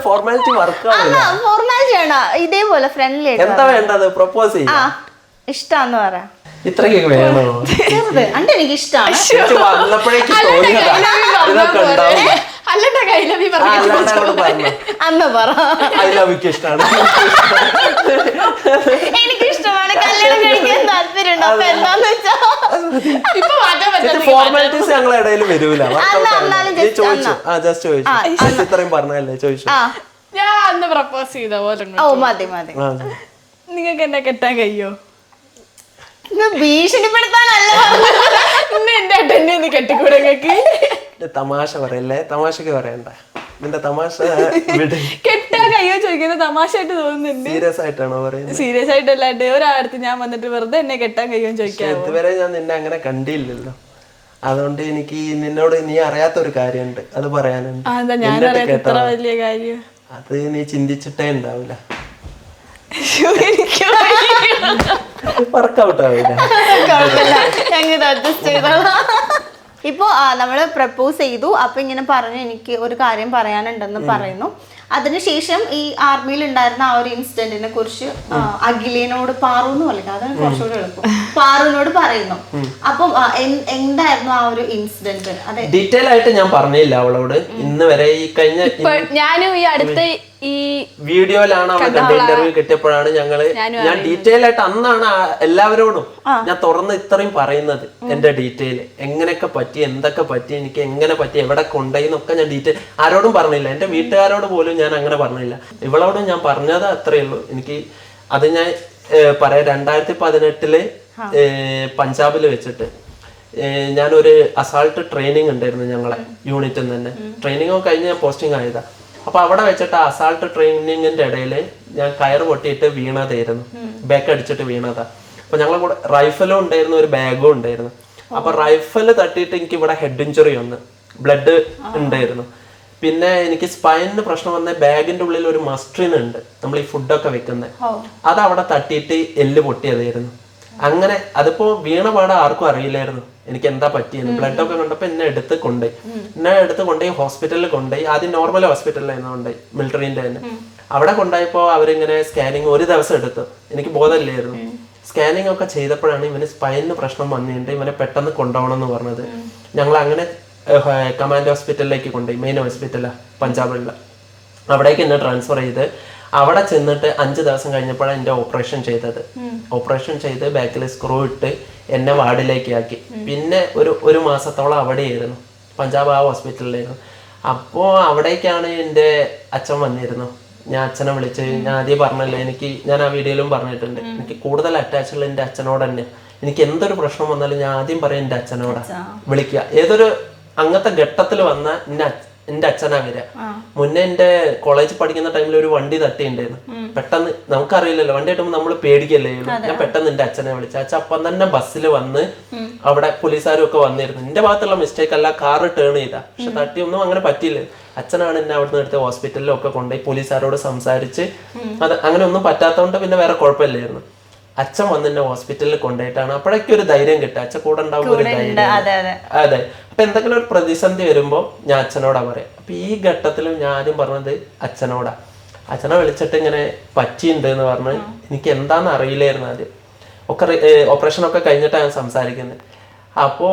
ഫോർമാലിറ്റി ഇതേപോലെ ഫ്രണ്ട്ലി എന്താ വേണ്ടത്? പ്രപ്പോസ് ചെയ്യാം, ഇഷ്ടാന്ന് പറയാ. ഇത്രയൊക്കെ വേണോ? എനിക്ക് ഇഷ്ടമാണ്. വന്നപ്പോഴേക്ക് തോന്നിയതാ ഇതൊക്കെ ഉണ്ടാവും. അന്ന് പറ ഐ ലവ് യു ഇഷ്ടമാണ്. എനിക്ക് ഇഷ്ടമാണ്, കല്യാണം കഴിക്കാൻ താല്പര്യമുണ്ട്. അപ്പൊ എന്താന്ന് വെച്ചാ ഇപ്പൊ മാറ്റാൻ പറ്റും. ഫോർമാലിറ്റീസ് ഞങ്ങളുടെ ഇടയിൽ വരൂല. എന്നാലും just ചോദിച്ചു, ജസ്റ്റ് ചോദിച്ചു, ഇത്രയും പറഞ്ഞല്ലേ ചോദിച്ചു. ഞാൻ അന്ന് പ്രപ്പോസ് ചെയ്ത പോലെ ഓ മതി മതി. നിങ്ങൾക്ക് എന്നെ കെട്ടാൻ കഴിയോ? ഭീഷണിപ്പെടുത്താനല്ല ഇന്ന് എന്റെ ഏട്ടനെ ഒന്ന് കെട്ടിക്കൂടെ നിങ്ങൾക്ക്? തമാശ പറയല്ലേ, തമാശക്ക് പറയണ്ട. നിന്റെ തമാശ കെട്ടാൻ കഴിയോ ചോദിക്കുന്നത് തമാശയായിട്ട് തോന്നുന്നുണ്ട്. സീരിയസ് ആയിട്ടാണോ പറയുന്നത്? സീരിയസ് ആയിട്ടല്ലാണ്ട് ഒരാടുത്ത് ഞാൻ വന്നിട്ട് വെറുതെ എന്നെ കെട്ടാൻ കഴിയുമെന്ന് ചോദിക്കാം. ഇതുവരെ ഞാൻ നിന്നെ അങ്ങനെ കണ്ടില്ലല്ലോ. അതുകൊണ്ട് എനിക്ക് നിന്നോട് നീ അറിയാത്ത ഒരു കാര്യമുണ്ട്, അത് പറയാനുണ്ട്. എന്താ ഞാനറിയാത്ത ഇത്ര വലിയ കാര്യം? അത് നീ ചിന്തിച്ചിട്ടേ ഉണ്ടാവില്ല, വർക്കൗട്ട് ആവില്ല. ഞങ്ങൾ അഡ്ജസ്റ്റ് ചെയ്തോളാം. ഇപ്പോ നമ്മള് പ്രപ്പോസ് ചെയ്തു. അപ്പൊ ഇങ്ങനെ പറഞ്ഞു എനിക്ക് ഒരു കാര്യം പറയാനുണ്ടെന്ന് പറയുന്നു. അതിനുശേഷം ഈ ആർമിയിൽ ഉണ്ടായിരുന്ന ആ ഒരു ഇൻസിഡന്റിനെ കുറിച്ച് അഖിലേനോട് പാറുന്ന് പറയുന്നത്, അതാണ് കുറച്ചുകൂടി എളുപ്പം, പാറുവിനോട് പറയുന്നു. അപ്പം എന്തായിരുന്നു ആ ഒരു ഇൻസിഡന്റ്? അതെ, ഡീറ്റെയിൽ ആയിട്ട് ഞാൻ പറഞ്ഞില്ല അവളോട് ഇന്ന് വരെ. ഈ കഴിഞ്ഞ ഞാനും ഈ അടുത്ത ഈ വീഡിയോയിലാണ് അവളുടെ ഇന്റർവ്യൂ കിട്ടിയപ്പോഴാണ് ഞാൻ ഡീറ്റെയിൽ ആയിട്ട് അന്നാണ് എല്ലാവരോടും ഞാൻ തുറന്ന് ഇത്രയും പറയുന്നത്. എന്റെ ഡീറ്റെയിൽ എങ്ങനെയൊക്കെ പറ്റി, എന്തൊക്കെ പറ്റി, എനിക്ക് എങ്ങനെ പറ്റി, എവിടെ കൊണ്ടുപോയി എന്നൊക്കെ ഞാൻ ഡീറ്റെയിൽ ആരോടും പറഞ്ഞില്ല. എന്റെ വീട്ടുകാരോട് പോലും ഞാൻ അങ്ങനെ പറഞ്ഞില്ല. ഇവളോടും ഞാൻ പറഞ്ഞത് അത്രയേ ഉള്ളൂ. എനിക്ക് അത് ഞാൻ പറയാം. 2018 പഞ്ചാബിൽ വെച്ചിട്ട് ഞാനൊരു അസാൾട്ട് ട്രെയിനിങ് ഉണ്ടായിരുന്നു ഞങ്ങളെ യൂണിറ്റിൽ തന്നെ. ട്രെയിനിങ് കഴിഞ്ഞ് ഞാൻ പോസ്റ്റിംഗ് ആയതാ. അപ്പൊ അവിടെ വെച്ചിട്ട് അസാൾട്ട് ട്രെയിനിങ്ങിന്റെ ഇടയിൽ ഞാൻ കയറ് പൊട്ടിയിട്ട് വീണതായിരുന്നു, ബാക്ക് അടിച്ചിട്ട് വീണതാ. അപ്പൊ ഞങ്ങളെ കൂടെ റൈഫലും ഉണ്ടായിരുന്നു, ഒരു ബാഗും ഉണ്ടായിരുന്നു. അപ്പൊ റൈഫല് തട്ടിയിട്ട് എനിക്ക് ഇവിടെ ഹെഡ് ഇഞ്ചുറി വന്ന്, ബ്ലഡ് ഉണ്ടായിരുന്നു. പിന്നെ എനിക്ക് സ്പൈനിന് പ്രശ്നം വന്ന ബാഗിന്റെ ഉള്ളിൽ ഒരു മസ്ട്രിൻ ഉണ്ട്, നമ്മൾ ഈ ഫുഡൊക്കെ വെക്കുന്നത്, അത് അവിടെ തട്ടിയിട്ട് എല്ല് പൊട്ടിയതായിരുന്നു. അങ്ങനെ അതിപ്പോ വീണ പാടെ ആർക്കും അറിയില്ലായിരുന്നു എനിക്ക് എന്താ പറ്റിയെന്ന്. ബ്ലഡ് ഒക്കെ കണ്ടപ്പോ എന്നെ എടുത്ത് കൊണ്ടുപോയി ഹോസ്പിറ്റലിൽ കൊണ്ടുപോയി. ആദ്യം നോർമൽ ഹോസ്പിറ്റലിലായിരുന്നു കൊണ്ടുപോയി, മിലിറ്ററിന്റെ തന്നെ. അവിടെ കൊണ്ടുപോയപ്പോ അവരിങ്ങനെ സ്കാനിങ് ഒരു ദിവസം എടുത്തു, എനിക്ക് ബോധമില്ലായിരുന്നു. സ്കാനിങ് ഒക്കെ ചെയ്തപ്പോഴാണ് ഇവന് സ്പൈനിന് പ്രശ്നം വന്നിട്ടുണ്ട്, ഇവനെ പെട്ടെന്ന് കൊണ്ടുപോകണം എന്ന് പറഞ്ഞത്. ഞങ്ങൾ അങ്ങനെ കമാൻഡ് ഹോസ്പിറ്റലിലേക്ക് കൊണ്ടുപോയി, മെയിൻ ഹോസ്പിറ്റലാ പഞ്ചാബിലുള്ള. അവിടേക്ക് എന്നെ ട്രാൻസ്ഫർ ചെയ്ത് അവിടെ ചെന്നിട്ട് 5 ദിവസം കഴിഞ്ഞപ്പോഴാണ് എൻ്റെ ഓപ്പറേഷൻ ചെയ്തത്. ഓപ്പറേഷൻ ചെയ്ത് ബാക്കിൽ സ്ക്രൂ ഇട്ട് എന്നെ വാർഡിലേക്ക് ആക്കി. പിന്നെ ഒരു മാസത്തോളം അവിടെയായിരുന്നു, പഞ്ചാബ് ആ ഹോസ്പിറ്റലിലായിരുന്നു. അപ്പോൾ അവിടേക്കാണ് എൻ്റെ അച്ഛൻ വന്നിരുന്നു. ഞാൻ അച്ഛനെ വിളിച്ച്, ഞാൻ ആദ്യം പറഞ്ഞല്ലോ, ഞാൻ ആ വീഡിയോയിലും പറഞ്ഞിട്ടുണ്ട്, എനിക്ക് കൂടുതൽ അറ്റാച്ച് ഉള്ള എൻ്റെ അച്ഛനോട് തന്നെ. എനിക്ക് എന്തൊരു പ്രശ്നം വന്നാലും ഞാൻ ആദ്യം പറയും എൻ്റെ അച്ഛനോടാ വിളിക്കുക. ഏതൊരു അങ്ങനത്തെ ഘട്ടത്തിൽ വന്ന എന്റെ അച്ഛനാ വരിക. മുന്നേ എന്റെ കോളേജിൽ പഠിക്കുന്ന ടൈമിൽ ഒരു വണ്ടി തട്ടിണ്ടായിരുന്നു. പെട്ടെന്ന് നമുക്കറിയില്ലല്ലോ, വണ്ടി കിട്ടുമ്പോൾ നമ്മൾ പേടിക്കല്ലേ. ഞാൻ പെട്ടെന്ന് എന്റെ അച്ഛനെ വിളിച്ചു. അച്ഛൻ അപ്പം തന്നെ ബസ്സിൽ വന്ന്, അവിടെ പോലീസുകാരും ഒക്കെ വന്നിരുന്നു. എന്റെ ഭാഗത്തുള്ള മിസ്റ്റേക്ക് അല്ല, കാറ് ടേൺ ചെയ്താ, പക്ഷെ തട്ടിയൊന്നും അങ്ങനെ പറ്റിയില്ല. അച്ഛനാണ് എന്നെ അവിടെ നിന്ന് എടുത്ത് ഹോസ്പിറ്റലിലൊക്കെ കൊണ്ടുപോയി പോലീസുകാരോട് സംസാരിച്ച് അത് അങ്ങനെ ഒന്നും പറ്റാത്തതുകൊണ്ട് പിന്നെ വേറെ കുഴപ്പമില്ലായിരുന്നു. അച്ഛൻ വന്ന് എന്നെ ഹോസ്പിറ്റലിൽ കൊണ്ടുപോയിട്ടാണ് അപ്പോഴേക്കും ഒരു ധൈര്യം കിട്ടുക, അച്ഛൻ കൂടെ ഉണ്ടാവുമ്പോൾ ഒരു ധൈര്യം. അതെ, അപ്പൊ എന്തെങ്കിലും ഒരു പ്രതിസന്ധി വരുമ്പോ ഞാൻ അച്ഛനോടാ പറയാം. അപ്പൊ ഈ ഘട്ടത്തിലും ഞാൻ ആദ്യം പറഞ്ഞത് അച്ഛനോടാ. അച്ഛനെ വിളിച്ചിട്ട് ഇങ്ങനെ പറ്റിയിട്ടുണ്ട് എന്ന് പറഞ്ഞ്, എനിക്ക് എന്താന്ന് അറിയില്ലായിരുന്നു ആദ്യം. ഓപ്പറേഷൻ ഒക്കെ കഴിഞ്ഞിട്ടാണ് ഞാൻ സംസാരിക്കുന്നത്. അപ്പോ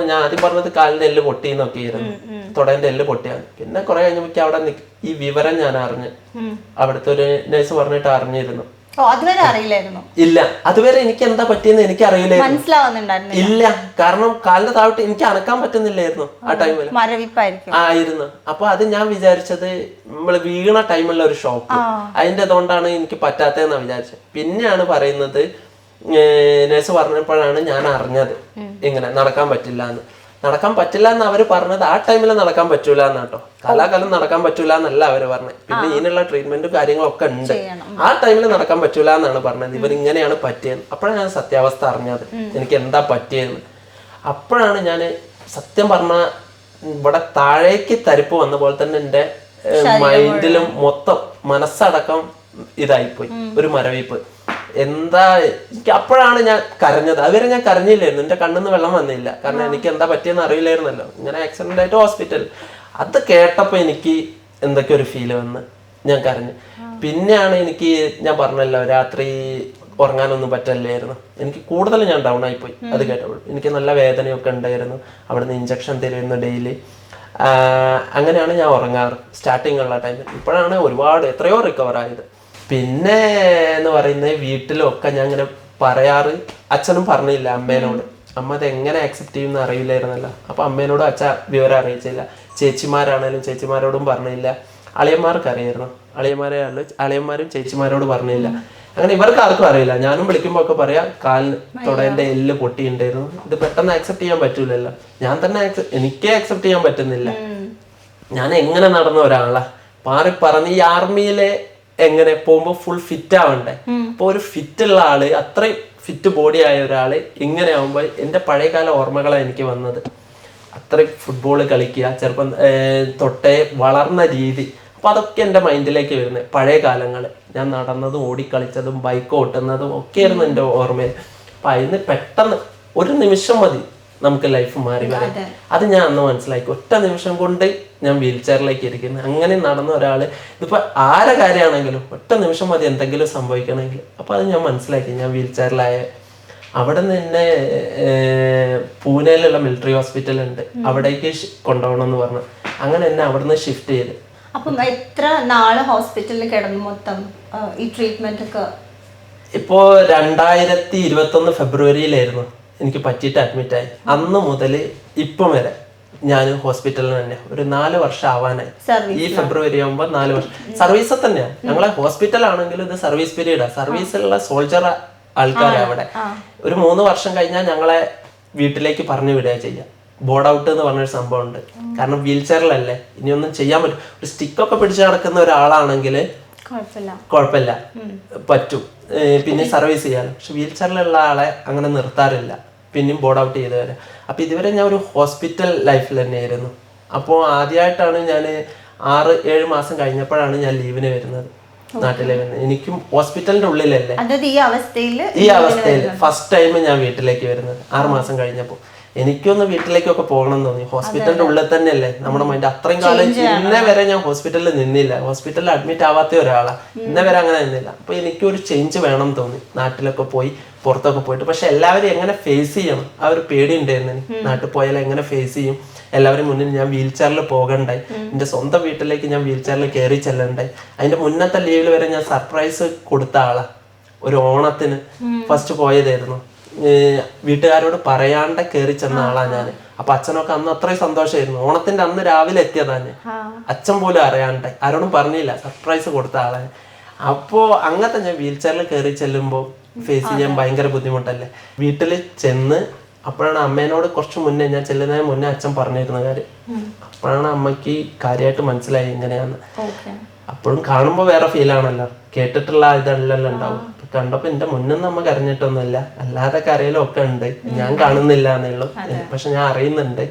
ഞാൻ ആദ്യം പറഞ്ഞത് കാലിന്റെ എല്ല് പൊട്ടിന്നൊക്കെ ആയിരുന്നു, തുടന്റെ എല്ല് പൊട്ടിയാണ്. പിന്നെ കുറെ കഴിഞ്ഞപ്പോ അവിടെ ഈ വിവരം ഞാൻ അറിഞ്ഞ്, അവിടുത്തെ ഒരു നഴ്സ് പറഞ്ഞിട്ട് അറിഞ്ഞിരുന്നു. അതുവരെ അറിയില്ലായിരുന്നു? ഇല്ല, അതുവരെ എനിക്ക് എന്താ പറ്റിയെന്ന് എനിക്ക് അറിയില്ലായിരുന്നു, മനസ്സിലാവുന്നുണ്ടായിരുന്നു ഇല്ല. കാരണം കാലിന്റെ താഴോട്ട് എനിക്ക് അനക്കാൻ പറ്റുന്നില്ലായിരുന്നു ആ ടൈമിൽ, ആയിരുന്നു. അപ്പൊ അത് ഞാൻ വിചാരിച്ചത് നമ്മള് വീണ ടൈമുള്ള ഒരു ഷോക്ക്, അതിന്റെ അതുകൊണ്ടാണ് എനിക്ക് പറ്റാത്തതെന്നാ വിചാരിച്ചത്. പിന്നെയാണ് പറയുന്നത്, നേഴ്സ് പറഞ്ഞപ്പോഴാണ് ഞാൻ അറിഞ്ഞത് ഇങ്ങനെ നടക്കാൻ പറ്റില്ല എന്ന് അവര് പറഞ്ഞത്. ആ ടൈമിൽ നടക്കാൻ പറ്റൂല എന്നാട്ടോ, കാലാകാലം നടക്കാൻ പറ്റൂല എന്നല്ല അവര് പറഞ്ഞത്. പിന്നെ ഇതിനുള്ള ട്രീറ്റ്മെന്റും കാര്യങ്ങളൊക്കെ ഉണ്ട്. ആ ടൈമിൽ നടക്കാൻ പറ്റൂല എന്നാണ് പറഞ്ഞത്. ഇവരിങ്ങനെയാണ് പറ്റിയത്. അപ്പോഴാണ് ഞാൻ സത്യാവസ്ഥ അറിഞ്ഞത്, എനിക്ക് എന്താ പറ്റിയെന്ന്. അപ്പോഴാണ് ഞാൻ സത്യം പറഞ്ഞ ഇവിടെ താഴേക്ക് തരിപ്പ് വന്ന പോലെ തന്നെ എൻ്റെ മൈൻഡിലും മൊത്തം മനസ്സടക്കം ഇതായിപ്പോയി, ഒരു മരവിപ്പ്. എന്താ എനിക്ക് അപ്പോഴാണ് ഞാൻ കരഞ്ഞത്. അതുവരെ ഞാൻ കരഞ്ഞില്ലായിരുന്നു, എന്റെ കണ്ണിന്ന് വെള്ളം വന്നില്ല. കാരണം എനിക്ക് എന്താ പറ്റിയെന്ന് അറിയില്ലായിരുന്നല്ലോ. ഇങ്ങനെ ആക്സിഡന്റ് ആയിട്ട് ഹോസ്പിറ്റൽ, അത് കേട്ടപ്പോ എനിക്ക് എന്തൊക്കെ ഒരു ഫീല് വന്ന് ഞാൻ കരഞ്ഞു. പിന്നെയാണ് എനിക്ക്, ഞാൻ പറഞ്ഞല്ലോ, രാത്രി ഉറങ്ങാനൊന്നും പറ്റില്ലായിരുന്നു. എനിക്ക് കൂടുതൽ ഞാൻ ഡൗൺ ആയിപ്പോയി അത് കേട്ടപ്പോൾ. എനിക്ക് നല്ല വേദനയൊക്കെ ഉണ്ടായിരുന്നു. അവിടുന്ന് ഇഞ്ചക്ഷൻ തരുന്നു ഡെയിലി. അങ്ങനെയാണ് ഞാൻ ഉറങ്ങാറ് സ്റ്റാർട്ടിങ് ഉള്ള ടൈമിൽ. ഇപ്പോഴാണ് എത്രയോ റിക്കവർ ആയത്. പിന്നെ എന്ന് പറയുന്നത് വീട്ടിലൊക്കെ ഞാൻ ഇങ്ങനെ പറയാറ്, അച്ഛനും പറഞ്ഞില്ല അമ്മേനോട്. അമ്മ അത് എങ്ങനെ ആക്സെപ്റ്റ് ചെയ്യുമെന്ന് അറിയില്ലായിരുന്നല്ലോ. അപ്പൊ അമ്മേനോടും അച്ഛ വിവരം അറിയിച്ചില്ല. ചേച്ചിമാരാണേലും ചേച്ചിമാരോടും പറഞ്ഞില്ല. അളിയന്മാർക്ക് അറിയായിരുന്നു, അളിയന്മാരും ചേച്ചിമാരോട് പറഞ്ഞില്ല. അങ്ങനെ ഇവർക്ക് ആർക്കും അറിയില്ല. ഞാനും വിളിക്കുമ്പോ ഒക്കെ പറയാം കാലിന് തുടേന്റെ എല്ല് പൊട്ടിയിട്ടുണ്ടായിരുന്നു. ഇത് പെട്ടെന്ന് ആക്സെപ്റ്റ് ചെയ്യാൻ പറ്റൂലല്ലോ. ഞാൻ തന്നെ എനിക്കേ ആക്സെപ്റ്റ് ചെയ്യാൻ പറ്റുന്നില്ല. ഞാൻ എങ്ങനെ നടന്ന ഒരാളാ പറഞ്ഞ് ഈ ആർമിയിലെ എങ്ങനെ പോകുമ്പോ ഫുൾ ഫിറ്റ് ആവണ്ടേ. അപ്പൊ ഒരു ഫിറ്റ് ഉള്ള ആള്, അത്രയും ഫിറ്റ് ബോഡി ആയ ഒരാള് ഇങ്ങനെ ആവുമ്പോ എന്റെ പഴയകാല ഓർമ്മകളാണ് എനിക്ക് വന്നത്. അത്രയും ഫുട്ബോൾ കളിക്കുക, ചെറുപ്പം തൊട്ടേ വളർന്ന രീതി. അപ്പൊ അതൊക്കെ എൻ്റെ മൈൻഡിലേക്ക് വരുന്നത്. പഴയ കാലങ്ങൾ ഞാൻ നടന്നതും ഓടിക്കളിച്ചതും ബൈക്ക് ഓട്ടുന്നതും ഒക്കെയായിരുന്നു എൻ്റെ ഓർമ്മയിൽ. അപ്പൊ അതിന് പെട്ടെന്ന് ഒരു നിമിഷം മതി നമുക്ക് ലൈഫ് മാറി വരാൻ. അത് ഞാൻ അന്ന് മനസ്സിലാക്കി. ഒറ്റ നിമിഷം കൊണ്ട് ഞാൻ വീൽ ചെയറിലേക്ക് ഇരിക്കുന്നത്. അങ്ങനെ നടന്ന ഒരാള്, ഇതിപ്പോ ആരെ കാര്യമാണെങ്കിലും ഒറ്റ നിമിഷം മതി എന്തെങ്കിലും സംഭവിക്കണമെങ്കിൽ. അപ്പൊ അത് ഞാൻ മനസ്സിലാക്കി. ഞാൻ വീൽ ചെയറിലായ അവിടെ നിന്ന് എന്നെ പൂനെയിലുള്ള മിലിറ്ററി ഹോസ്പിറ്റൽ ഉണ്ട്, അവിടേക്ക് കൊണ്ടുപോകണം എന്ന് പറഞ്ഞു. അങ്ങനെ എന്നെ അവിടെ നിന്ന് ഷിഫ്റ്റ് ചെയ്ത്. അപ്പം എത്ര നാള് ഹോസ്പിറ്റലിൽ കിടന്നു മൊത്തം ഈ ട്രീറ്റ്മെന്റ് ഒക്കെ? ഇപ്പോ 2021 ഫെബ്രുവരിയിലായിരുന്നു എനിക്ക് പറ്റിയിട്ട് അഡ്മിറ്റ് ആയി. അന്ന് മുതൽ ഇപ്പം വരെ ഞാൻ ഹോസ്പിറ്റലിൽ തന്നെ ഒരു 4 വർഷം ആവാനായി. ഈ ഫെബ്രുവരി ആകുമ്പോൾ 4 വർഷം സർവീസ് തന്നെയാണ്. ഞങ്ങളെ ഹോസ്പിറ്റൽ ആണെങ്കിലും ഇത് സർവീസ് പീരീഡാ. സർവീസിലുള്ള സോൾജർ ആൾക്കാരെ അവിടെ ഒരു 3 വർഷം കഴിഞ്ഞാൽ ഞങ്ങളെ വീട്ടിലേക്ക് പറഞ്ഞു വിടുക ചെയ്യാം. ബോർഡ് ഔട്ട് എന്ന് പറഞ്ഞൊരു സംഭവം ഉണ്ട്. കാരണം വീൽ ചെയറിലല്ലേ, ഇനിയൊന്നും ചെയ്യാൻ പറ്റും. ഒരു സ്റ്റിക്കൊക്കെ പിടിച്ച് നടക്കുന്ന ഒരാളാണെങ്കിൽ കുഴപ്പമില്ല, പറ്റും, പിന്നെ സർവീസ് ചെയ്യാനും. പക്ഷെ വീൽ ചെയറിലുള്ള ആളെ അങ്ങനെ നിർത്താറില്ല, പിന്നെയും ബോർഡ് ഔട്ട് ചെയ്ത് വരാം. അപ്പൊ ഇതുവരെ ഞാൻ ഒരു ഹോസ്പിറ്റൽ ലൈഫിൽ തന്നെയായിരുന്നു. അപ്പോൾ ആദ്യമായിട്ടാണ് ഞാൻ 6-7 മാസം കഴിഞ്ഞപ്പോഴാണ് ഞാൻ ലീവിന് വരുന്നത്, നാട്ടിലെ വരുന്നത്. എനിക്കും ഹോസ്പിറ്റലിന്റെ ഉള്ളിലല്ലേ ഈ അവസ്ഥയിൽ ഫസ്റ്റ് ടൈം ഞാൻ വീട്ടിലേക്ക് വരുന്നത് 6 മാസം കഴിഞ്ഞപ്പോൾ. എനിക്കൊന്ന് വീട്ടിലേക്കൊക്കെ പോകണം എന്ന് തോന്നി. ഹോസ്പിറ്റലിന്റെ ഉള്ളിൽ തന്നെയല്ലേ നമ്മുടെ മൈൻഡ്. അത്രയും കാലം ഇന്നേ വരെ ഞാൻ ഹോസ്പിറ്റലിൽ നിന്നില്ല, ഹോസ്പിറ്റലിൽ അഡ്മിറ്റ് ആവാത്ത ഒരാളാ, ഇന്നേ വരെ അങ്ങനെ നിന്നില്ല. അപ്പൊ എനിക്കൊരു ചേഞ്ച് വേണം തോന്നി, നാട്ടിലൊക്കെ പോയി പുറത്തൊക്കെ പോയിട്ട്. പക്ഷെ എല്ലാവരും എങ്ങനെ ഫേസ് ചെയ്യണം ആ ഒരു പേടി ഉണ്ടായിരുന്നു എനിക്ക്. നാട്ടിൽ പോയാൽ എങ്ങനെ ഫേസ് ചെയ്യും, എല്ലാവരും മുന്നിൽ ഞാൻ വീൽ ചെയറിൽ പോകണ്ടായി. എന്റെ സ്വന്തം വീട്ടിലേക്ക് ഞാൻ വീൽ ചെയറിൽ കയറി ചെല്ലണ്ടായി. അതിന്റെ മുന്നത്തെ ലീവിൽ വരെ ഞാൻ സർപ്രൈസ് കൊടുത്ത ആളാ. ഒരു ഓണത്തിന് ഫസ്റ്റ് പോയതായിരുന്നു, വീട്ടുകാരോട് പറയാണ്ട് കയറി ചെന്ന ആളാ ഞാൻ. അപ്പൊ അച്ഛനൊക്കെ അന്ന് അത്രയും സന്തോഷമായിരുന്നു. ഓണത്തിന്റെ അന്ന് രാവിലെ എത്തിയതാണ്, അച്ഛൻ പോലും അറിയാണ്ട്, ആരോടും പറഞ്ഞില്ല, സർപ്രൈസ് കൊടുത്ത ആളാണ്. അപ്പോ അങ്ങനത്തെ ഞാൻ വീൽ ചെയറിൽ കയറി ചെല്ലുമ്പോൾ ഫേസ് ചെയ്യാൻ ഭയങ്കര ബുദ്ധിമുട്ടല്ലേ. വീട്ടിൽ ചെന്ന് അപ്പോഴാണ് അമ്മേനോട് കുറച്ച് മുന്നേ, ഞാൻ ചെല്ലുന്നതിന് മുന്നേ അച്ഛൻ പറഞ്ഞിരുന്ന കാര്യം. അപ്പോഴാണ് അമ്മയ്ക്ക് കാര്യമായിട്ട് മനസ്സിലായി എങ്ങനെയാന്ന്. അപ്പോഴും കാണുമ്പോൾ വേറെ ഫീലാണല്ലോ, കേട്ടിട്ടുള്ള ഇതല്ലല്ലോ ഉണ്ടാവും. കണ്ടപ്പോ എന്റെ മുന്നിൽ നമ്മ കരഞ്ഞിട്ടൊന്നുമില്ല, അല്ലാതെ കരയിലും ഒക്കെ ഉണ്ട്. ഞാൻ കാണുന്നില്ല എന്നേ, പക്ഷെ ഞാൻ അറിയുന്നുണ്ട്.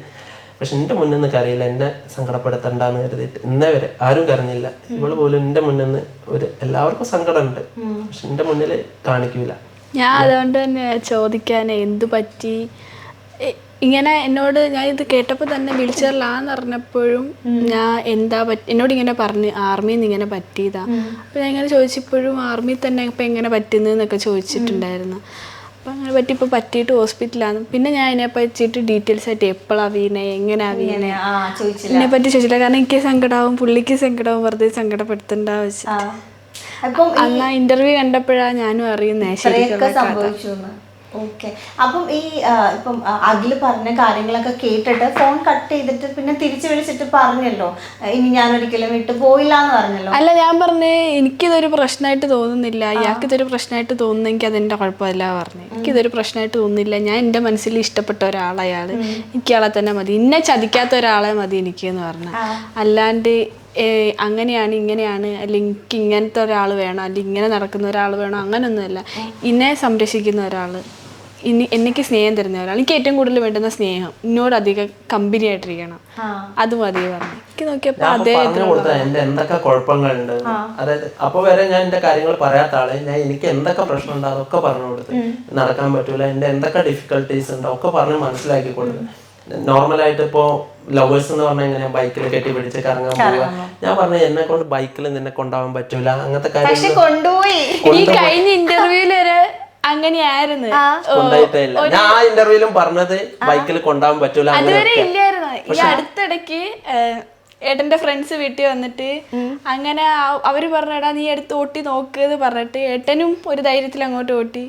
പക്ഷെ എന്റെ മുന്നിൽ നിന്ന് കരയില്ല, എന്നെ സങ്കടപ്പെടുത്തണ്ടെന്ന് കരുതിയിട്ട് ഇന്നേ വരെ ആരും കരഞ്ഞില്ല. ഇവള് പോലും എന്റെ മുന്നിൽ നിന്ന് എല്ലാവർക്കും സങ്കടമുണ്ട്, പക്ഷെ എന്റെ മുന്നിൽ കാണിക്കൂല. ഞാൻ അതുകൊണ്ട് തന്നെ ചോദിക്കാൻ എന്തു പറ്റി ഇങ്ങനെ എന്നോട്. ഞാൻ ഇത് കേട്ടപ്പോൾ തന്നെ വീൽ ചെയറിലാന്ന് അറിഞ്ഞപ്പോഴും ഞാൻ എന്താ എന്നോട് ഇങ്ങനെ പറഞ്ഞ് ആർമിയിൽ നിന്ന് ഇങ്ങനെ പറ്റിയതാ. അപ്പം ഞാൻ ഇങ്ങനെ ചോദിച്ചപ്പോഴും ആർമിയിൽ തന്നെ ഇപ്പം എങ്ങനെ പറ്റുന്നതെന്നൊക്കെ ചോദിച്ചിട്ടുണ്ടായിരുന്നു. അപ്പം അങ്ങനെ ഇപ്പോൾ പറ്റിയിട്ട് ഹോസ്പിറ്റലാണ്. പിന്നെ ഞാൻ അതിനെ പറ്റിയിട്ട് ഡീറ്റെയിൽസ് ആയിട്ട് എപ്പോഴാണ് വീണേ, എങ്ങനെയാ വീണേ ഇതിനെ പറ്റി ചോദിച്ചില്ല. കാരണം എനിക്ക് സങ്കടമാവും, പുള്ളിക്ക് സങ്കടമാവും, വെറുതെ സങ്കടപ്പെടുത്തേണ്ട ആവശ്യം. അന്ന് ഇന്റർവ്യൂ കണ്ടപ്പോഴാണ് ഞാനും അറിയുന്നേ സംഭവിച്ചു. ഓക്കെ. അപ്പം ഈ ഇപ്പം അഖില് പറഞ്ഞ കാര്യങ്ങളൊക്കെ കേട്ടിട്ട് ഫോൺ കട്ട് ചെയ്തിട്ട് പിന്നെ തിരിച്ചു വിളിച്ചിട്ട് പറഞ്ഞല്ലോ ഇനി ഞാൻ ഒരിക്കലും വിട്ടു പോയില്ല എന്ന് പറഞ്ഞല്ലോ. അല്ല, ഞാൻ പറഞ്ഞേ എനിക്കിതൊരു പ്രശ്നമായിട്ട് തോന്നുന്നില്ല, ഇയാൾക്ക് ഇതൊരു പ്രശ്നമായിട്ട് തോന്നുന്നെങ്കിൽ അതെന്റെ കുഴപ്പമില്ല പറഞ്ഞു. എനിക്കിതൊരു പ്രശ്നമായിട്ട് തോന്നുന്നില്ല, ഞാൻ എൻ്റെ മനസ്സിൽ ഇഷ്ടപ്പെട്ട ഒരാളയാള്, എനിക്ക് ആളെ തന്നെ മതി, ഇന്നെ ചതിക്കാത്ത ഒരാളെ മതി എനിക്ക് എന്ന് പറഞ്ഞു. അല്ലാണ്ട് അങ്ങനെയാണ് ഇങ്ങനെയാണ് അല്ലെങ്കിൽ എനിക്ക് ഇങ്ങനത്തെ ഒരാൾ വേണം അല്ലെങ്കിൽ ഇങ്ങനെ നടക്കുന്ന ഒരാൾ വേണം അങ്ങനെയൊന്നുമല്ല. എന്നെ സംരക്ഷിക്കുന്ന ഒരാൾ, എനിക്ക് സ്നേഹം തരുന്ന ഒരാൾ, എനിക്ക് ഏറ്റവും കൂടുതൽ വേണ്ടുന്ന സ്നേഹം, എന്നോട് അധികം കമ്പനി ആയിട്ടിരിക്കണം, അത് മതി പറഞ്ഞു. എനിക്ക് നോക്കിയപ്പോ അതേ എന്റെ എന്തൊക്കെ കുഴപ്പങ്ങളുണ്ട്, അതായത് അപ്പൊ വരെ ഞാൻ എന്റെ കാര്യങ്ങൾ പറയാത്ത ആളെ ഞാൻ എനിക്ക് എന്തൊക്കെ പ്രശ്നം ഉണ്ട് അതൊക്കെ പറഞ്ഞു കൊടുത്ത്, നടക്കാൻ പറ്റൂല, എന്റെ എന്തൊക്കെ ഡിഫിക്കൽട്ടീസ് ഉണ്ട് ഒക്കെ പറഞ്ഞ് മനസ്സിലാക്കി കൊടുത്ത്. നോർമലായിട്ട് ഇപ്പോ ലവേഴ്സ് എന്ന് പറഞ്ഞാൽ എങ്ങനെ ബൈക്കിൽ കെട്ടി പിടിച്ച് കറങ്ങാൻ പോവുക. ഞാൻ പറഞ്ഞു എന്നെ കൊണ്ട് ബൈക്കിൽ നിന്നെ കൊണ്ടുപോകാൻ പറ്റൂല, അങ്ങനത്തെ കാര്യം കൊണ്ടുപോയി. ഈ കഴിഞ്ഞ ഇന്റർവ്യൂല് അങ്ങനെയായിരുന്നു, കൊണ്ടുപോയിട്ടില്ല. ഞാൻ ആ ഇന്റർവ്യൂലും പറഞ്ഞത് ബൈക്കിൽ കൊണ്ടുപോകാൻ പറ്റൂല. അതുവരെ ഇല്ലായിരുന്നു. ഈ അടുത്തിടയ്ക്ക് ഏട്ടന്റെ ഫ്രണ്ട്സ് വീട്ടിൽ വന്നിട്ട് അങ്ങനെ അവര് പറഞ്ഞടാ നീ എടുത്ത് ഓട്ടി നോക്ക് എന്ന് പറഞ്ഞിട്ട് ഏട്ടനും ഒരു ധൈര്യത്തിൽ അങ്ങോട്ട് ഓട്ടി.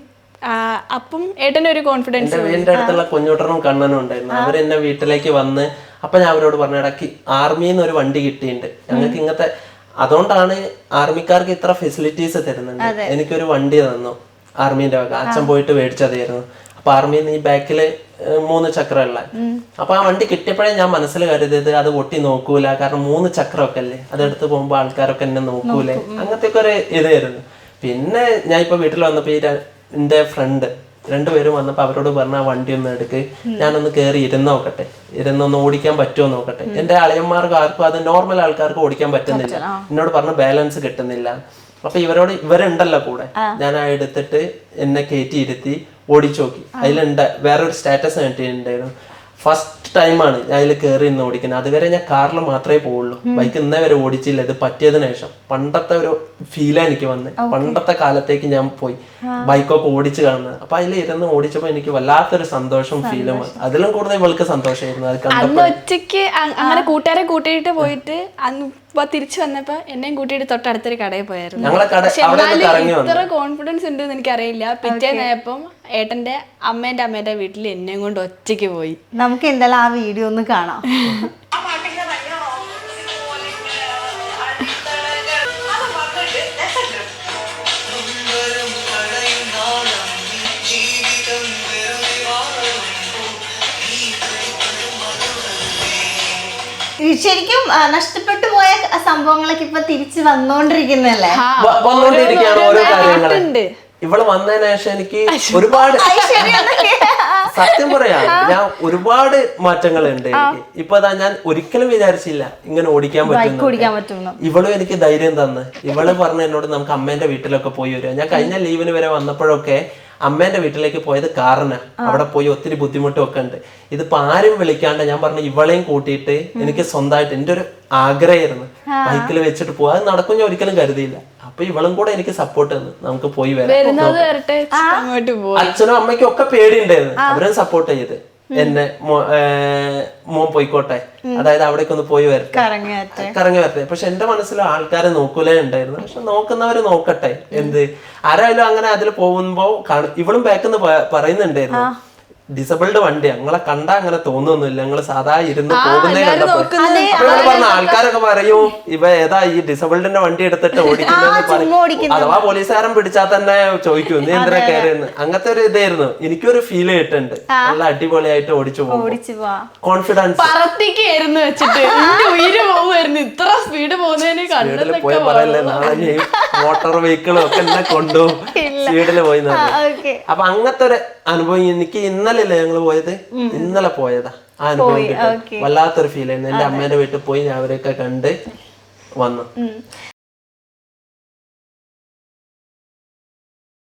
അപ്പം ഏട്ടനും ഒരു കോൺഫിഡൻസ്. എന്റെ വീടിന്റെ അടുത്തുള്ള കുഞ്ഞൂട്ടനും കണ്ണനും ഉണ്ടായിരുന്നു. അവരെന്നെ വീട്ടിലേക്ക് വന്ന് അപ്പൊ ഞാൻ അവരോട് പറഞ്ഞു, ഇടയ്ക്ക് ആർമിന്ന് ഒരു വണ്ടി കിട്ടിയിട്ടുണ്ട് ഞങ്ങൾക്ക് ഇങ്ങനത്തെ, അതുകൊണ്ടാണ് ആർമിക്കാർക്ക് ഇത്ര ഫെസിലിറ്റീസ് തരുന്നുണ്ട്. എനിക്കൊരു വണ്ടി തന്നു ആർമീന്റെ വക, അച്ഛൻ പോയിട്ട് മേടിച്ചതായിരുന്നു. അപ്പൊ ആർമിന്ന് ഈ ബാക്കില് 3 ചക്രമുള്ള. അപ്പൊ ആ വണ്ടി കിട്ടിയപ്പോഴേ ഞാൻ മനസ്സിൽ കരുതിയത് അത് ഒട്ടി നോക്കൂല, കാരണം 3 ചക്രമൊക്കെ അല്ലേ, അതെടുത്ത് പോകുമ്പോ ആൾക്കാരൊക്കെ എന്നെ നോക്കൂലേ, അങ്ങനത്തെ ഒക്കെ ഒരു ഇതായിരുന്നു. പിന്നെ ഞാൻ ഇപ്പൊ വീട്ടിൽ വന്നപ്പോ എന്റെ ഫ്രണ്ട് 2 പേരും വന്നപ്പോ അവരോട് പറഞ്ഞ ആ വണ്ടി ഒന്ന് എടുക്ക്, ഞാനൊന്ന് കയറി ഇരുന്നോക്കട്ടെ, ഇരുന്നൊന്ന് ഓടിക്കാൻ പറ്റുമോ നോക്കട്ടെ. എന്റെ അളിയന്മാർക്ക് ആർക്കും അത് നോർമൽ ആൾക്കാർക്ക് ഓടിക്കാൻ പറ്റുന്നില്ല. എന്നോട് പറഞ്ഞ ബാലൻസ് കിട്ടുന്നില്ല. അപ്പൊ ഇവരുണ്ടല്ലോ കൂടെ, ഞാൻ ആ എടുത്തിട്ട് എന്നെ കയറ്റി ഇരുത്തി ഓടിച്ചു നോക്കി. അതിലുണ്ട് വേറൊരു സ്റ്റാറ്റസ് കിട്ടിയിട്ടുണ്ടായിരുന്നു. ഫസ്റ്റ് ടൈമാണ് ഞാൻ അതിൽ കയറി ഇന്ന് ഓടിക്കുന്നത്. അതുവരെ ഞാൻ കാറിൽ മാത്രമേ പോവുള്ളൂ, ബൈക്ക് ഇന്നേ വരെ ഓടിച്ചില്ല. ഇത് പറ്റിയതിനു ശേഷം പണ്ടത്തെ ഒരു ഫീലാണ് എനിക്ക് വന്നത്. പണ്ടത്തെ കാലത്തേക്ക് ഞാൻ പോയി ബൈക്കൊക്കെ ഓടിച്ച് കാണുന്നത്. അപ്പൊ അതിൽ ഇരുന്ന് ഓടിച്ചപ്പോ എനിക്ക് വല്ലാത്തൊരു സന്തോഷം ഫീലും വന്നു. അതിലും കൂടുതൽ ഇവൾക്ക് സന്തോഷമായിരുന്നു അത് കണ്ടപ്പോൾ. ഒറ്റയ്ക്ക് അങ്ങനെ കൂട്ടുകാരെ കൂട്ടിയിട്ട് പോയിട്ട് തിരിച്ചു വന്നപ്പോ എന്നെയും കൂട്ടിയിട്ട് തൊട്ടടുത്തൊരു കടയിൽ പോയായിരുന്നു. ഇത്ര കോൺഫിഡൻസ് ഉണ്ടെന്ന് എനിക്കറിയില്ല. പിറ്റേന്നായപ്പം ഏട്ടന്റെ അമ്മേന്റെ വീട്ടിൽ എന്നെയും കൊണ്ട് ഒറ്റയ്ക്ക് പോയി. നമുക്ക് എന്തായാലും ആ വീഡിയോ ഒന്ന് കാണാം. ശരിക്കും നഷ്ടപ്പെട്ടു പോയ സംഭവങ്ങളൊക്കെ ഇപ്പൊ തിരിച്ചു വന്നോണ്ടിരിക്കുന്നല്ലേ? വന്നോണ്ടിരിക്കുകയാണ് ഓരോ കാര്യങ്ങള്. ഇവള് വന്നതിന് ശേഷം എനിക്ക് ഒരുപാട്, സത്യം പറയാ, ഞാൻ ഒരുപാട് മാറ്റങ്ങളുണ്ട് എനിക്ക്. ഇപ്പൊ ഞാൻ ഒരിക്കലും വിചാരിച്ചില്ല ഇങ്ങനെ ഓടിക്കാൻ പറ്റുന്നു. ഇവളും എനിക്ക് ധൈര്യം തന്ന്. ഇവള് പറഞ്ഞു എന്നോട് നമുക്ക് അമ്മേന്റെ വീട്ടിലൊക്കെ പോയി വരിക. ഞാൻ കഴിഞ്ഞ ലീവിന് വരെ വന്നപ്പോഴൊക്കെ അമ്മേന്റെ വീട്ടിലേക്ക് പോയത് കാറിന്. അവിടെ പോയി ഒത്തിരി ബുദ്ധിമുട്ടും ഒക്കെ ഉണ്ട്. ഇതിപ്പോ ആരും വിളിക്കാണ്ട് ഞാൻ പറഞ്ഞു ഇവളെയും കൂട്ടിയിട്ട് എനിക്ക് സ്വന്തമായിട്ട്, എന്റെ ഒരു ആഗ്രഹമായിരുന്നു ബൈക്കിൽ വെച്ചിട്ട് പോവാ. അത് നടക്കും ഞാൻ ഒരിക്കലും കരുതിയില്ല. അപ്പൊ ഇവളും കൂടെ എനിക്ക് സപ്പോർട്ട് തന്നു, നമുക്ക് പോയി വരാം. അച്ഛനും അമ്മയ്ക്കും ഒക്കെ പേടിയുണ്ടായിരുന്നു, അവരും സപ്പോർട്ട് ചെയ്ത് എന്നെ മോൻ പോയിക്കോട്ടെ, അതായത് അവിടേക്ക് ഒന്ന് പോയി വരട്ടെ, കറങ്ങി വരട്ടെ. പക്ഷെ എന്റെ മനസ്സിൽ ആൾക്കാരെ നോക്കൂലേ ഉണ്ടായിരുന്നു. പക്ഷെ നോക്കുന്നവര് നോക്കട്ടെ, എന്ത് ആരായാലും അങ്ങനെ അതിൽ പോകുമ്പോ ഇവളും ബാക്കിന്ന് പറയുന്നുണ്ടായിരുന്നു, ഡിസബിൾഡ് വണ്ടി ഞങ്ങളെ കണ്ടാ അങ്ങനെ തോന്നുന്നില്ല, ഞങ്ങള് സാധാ ഇരുന്ന് പോകുന്നേ കണ്ടപ്പോ പറഞ്ഞ ആൾക്കാരൊക്കെ പറയും ഇവ ഏതാ ഈ ഡിസബിൾഡിന്റെ വണ്ടി എടുത്തിട്ട് ഓടിക്കുന്നതെന്ന് പറയും. അഥവാ പോലീസുകാരൻ പിടിച്ചാൽ തന്നെ ചോദിക്കും നീ എന്തിനാ കയറിയെന്ന്. അങ്ങനത്തെ ഒരു ഇതായിരുന്നു. എനിക്കൊരു ഫീൽ കിട്ടുന്നുണ്ട്, നല്ല അടിപൊളിയായിട്ട് ഓടിച്ചു പോകും. കോൺഫിഡൻസ് ഇത്ര സ്പീഡ് പോകുന്നതിന് പോയി പറയല്ലേ, നാളെ മോട്ടോർ വെഹിക്കിളും ഒക്കെ എന്നെ കൊണ്ടുപോകും സ്പീഡില് പോയി. അപ്പൊ അങ്ങനത്തെ ഒരു അനുഭവം എനിക്ക് ഇന്നലെ ഞങ്ങള് പോയത്, ഇന്നലെ പോയതാ. ആ അനുഭവം വല്ലാത്തൊരു ഫീൽ ആയിരുന്നു. എന്റെ അമ്മേന്റെ വീട്ടിൽ പോയി ഞാൻ അവരെയൊക്കെ കണ്ട് വന്നു.